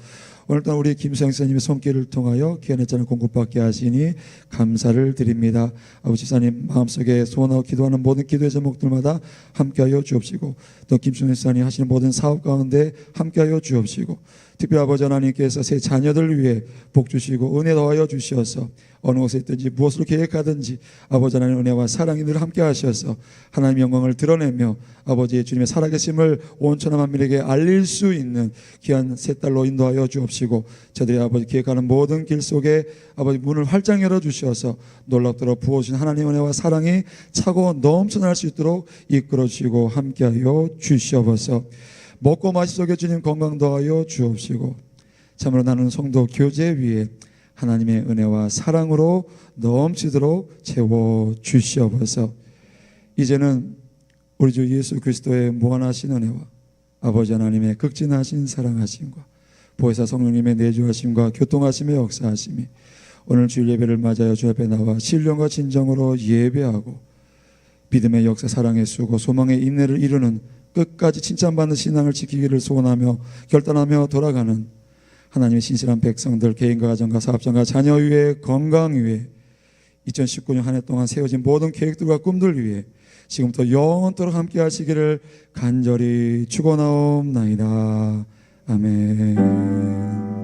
Speaker 2: 오늘따라 우리 김수영 선생님의 손길을 통하여 귀한 혜찬을 공급받게 하시니 감사를 드립니다. 아버지 집사님 마음속에 소원하고 기도하는 모든 기도의 제목들마다 함께하여 주옵시고 또 김수영 선생님이 하시는 모든 사업 가운데 함께하여 주옵시고 특별히 아버지 하나님께서 새 자녀들을 위해 복 주시고 은혜 더하여 주시어서 어느 곳에 있든지 무엇을 계획하든지 아버지 하나님 은혜와 사랑이 늘 함께 하셔서 하나님의 영광을 드러내며 아버지의 주님의 살아계심을 온 천하 만민에게 알릴 수 있는 귀한 새 딸로 인도하여 주옵시고 저들이 아버지 계획하는 모든 길 속에 아버지 문을 활짝 열어주셔서 놀랍도록 부어주신 하나님의 은혜와 사랑이 차고 넘쳐날 수 있도록 이끌어 주시고 함께하여 주시옵소서. 먹고 마시소게 주님 건강 더하여 주옵시고 참으로 나는 성도 교제 위에 하나님의 은혜와 사랑으로 넘치도록 채워 주시옵소서. 이제는 우리 주 예수 그리스도의 무한하신 은혜와 아버지 하나님의 극진하신 사랑하심과 보혜사 성령님의 내주하심과 교통하심의 역사하심이 오늘 주일 예배를 맞아요 주 앞에 나와 신령과 진정으로 예배하고 믿음의 역사 사랑의 수고 소망의 인내를 이루는 끝까지 칭찬받는 신앙을 지키기를 소원하며 결단하며 돌아가는 하나님의 신실한 백성들 개인과 가정과 사업장과 자녀 위에 건강 위에 2019년 한 해 동안 세워진 모든 계획들과 꿈들 위해 지금부터 영원토록 함께 하시기를 간절히 축원하옵나이다. 아멘.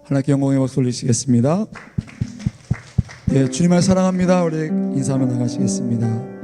Speaker 2: 하나님께 영광의 박수 올리시겠습니다. 예, 주님을 사랑합니다. 우리 인사하며 나가시겠습니다.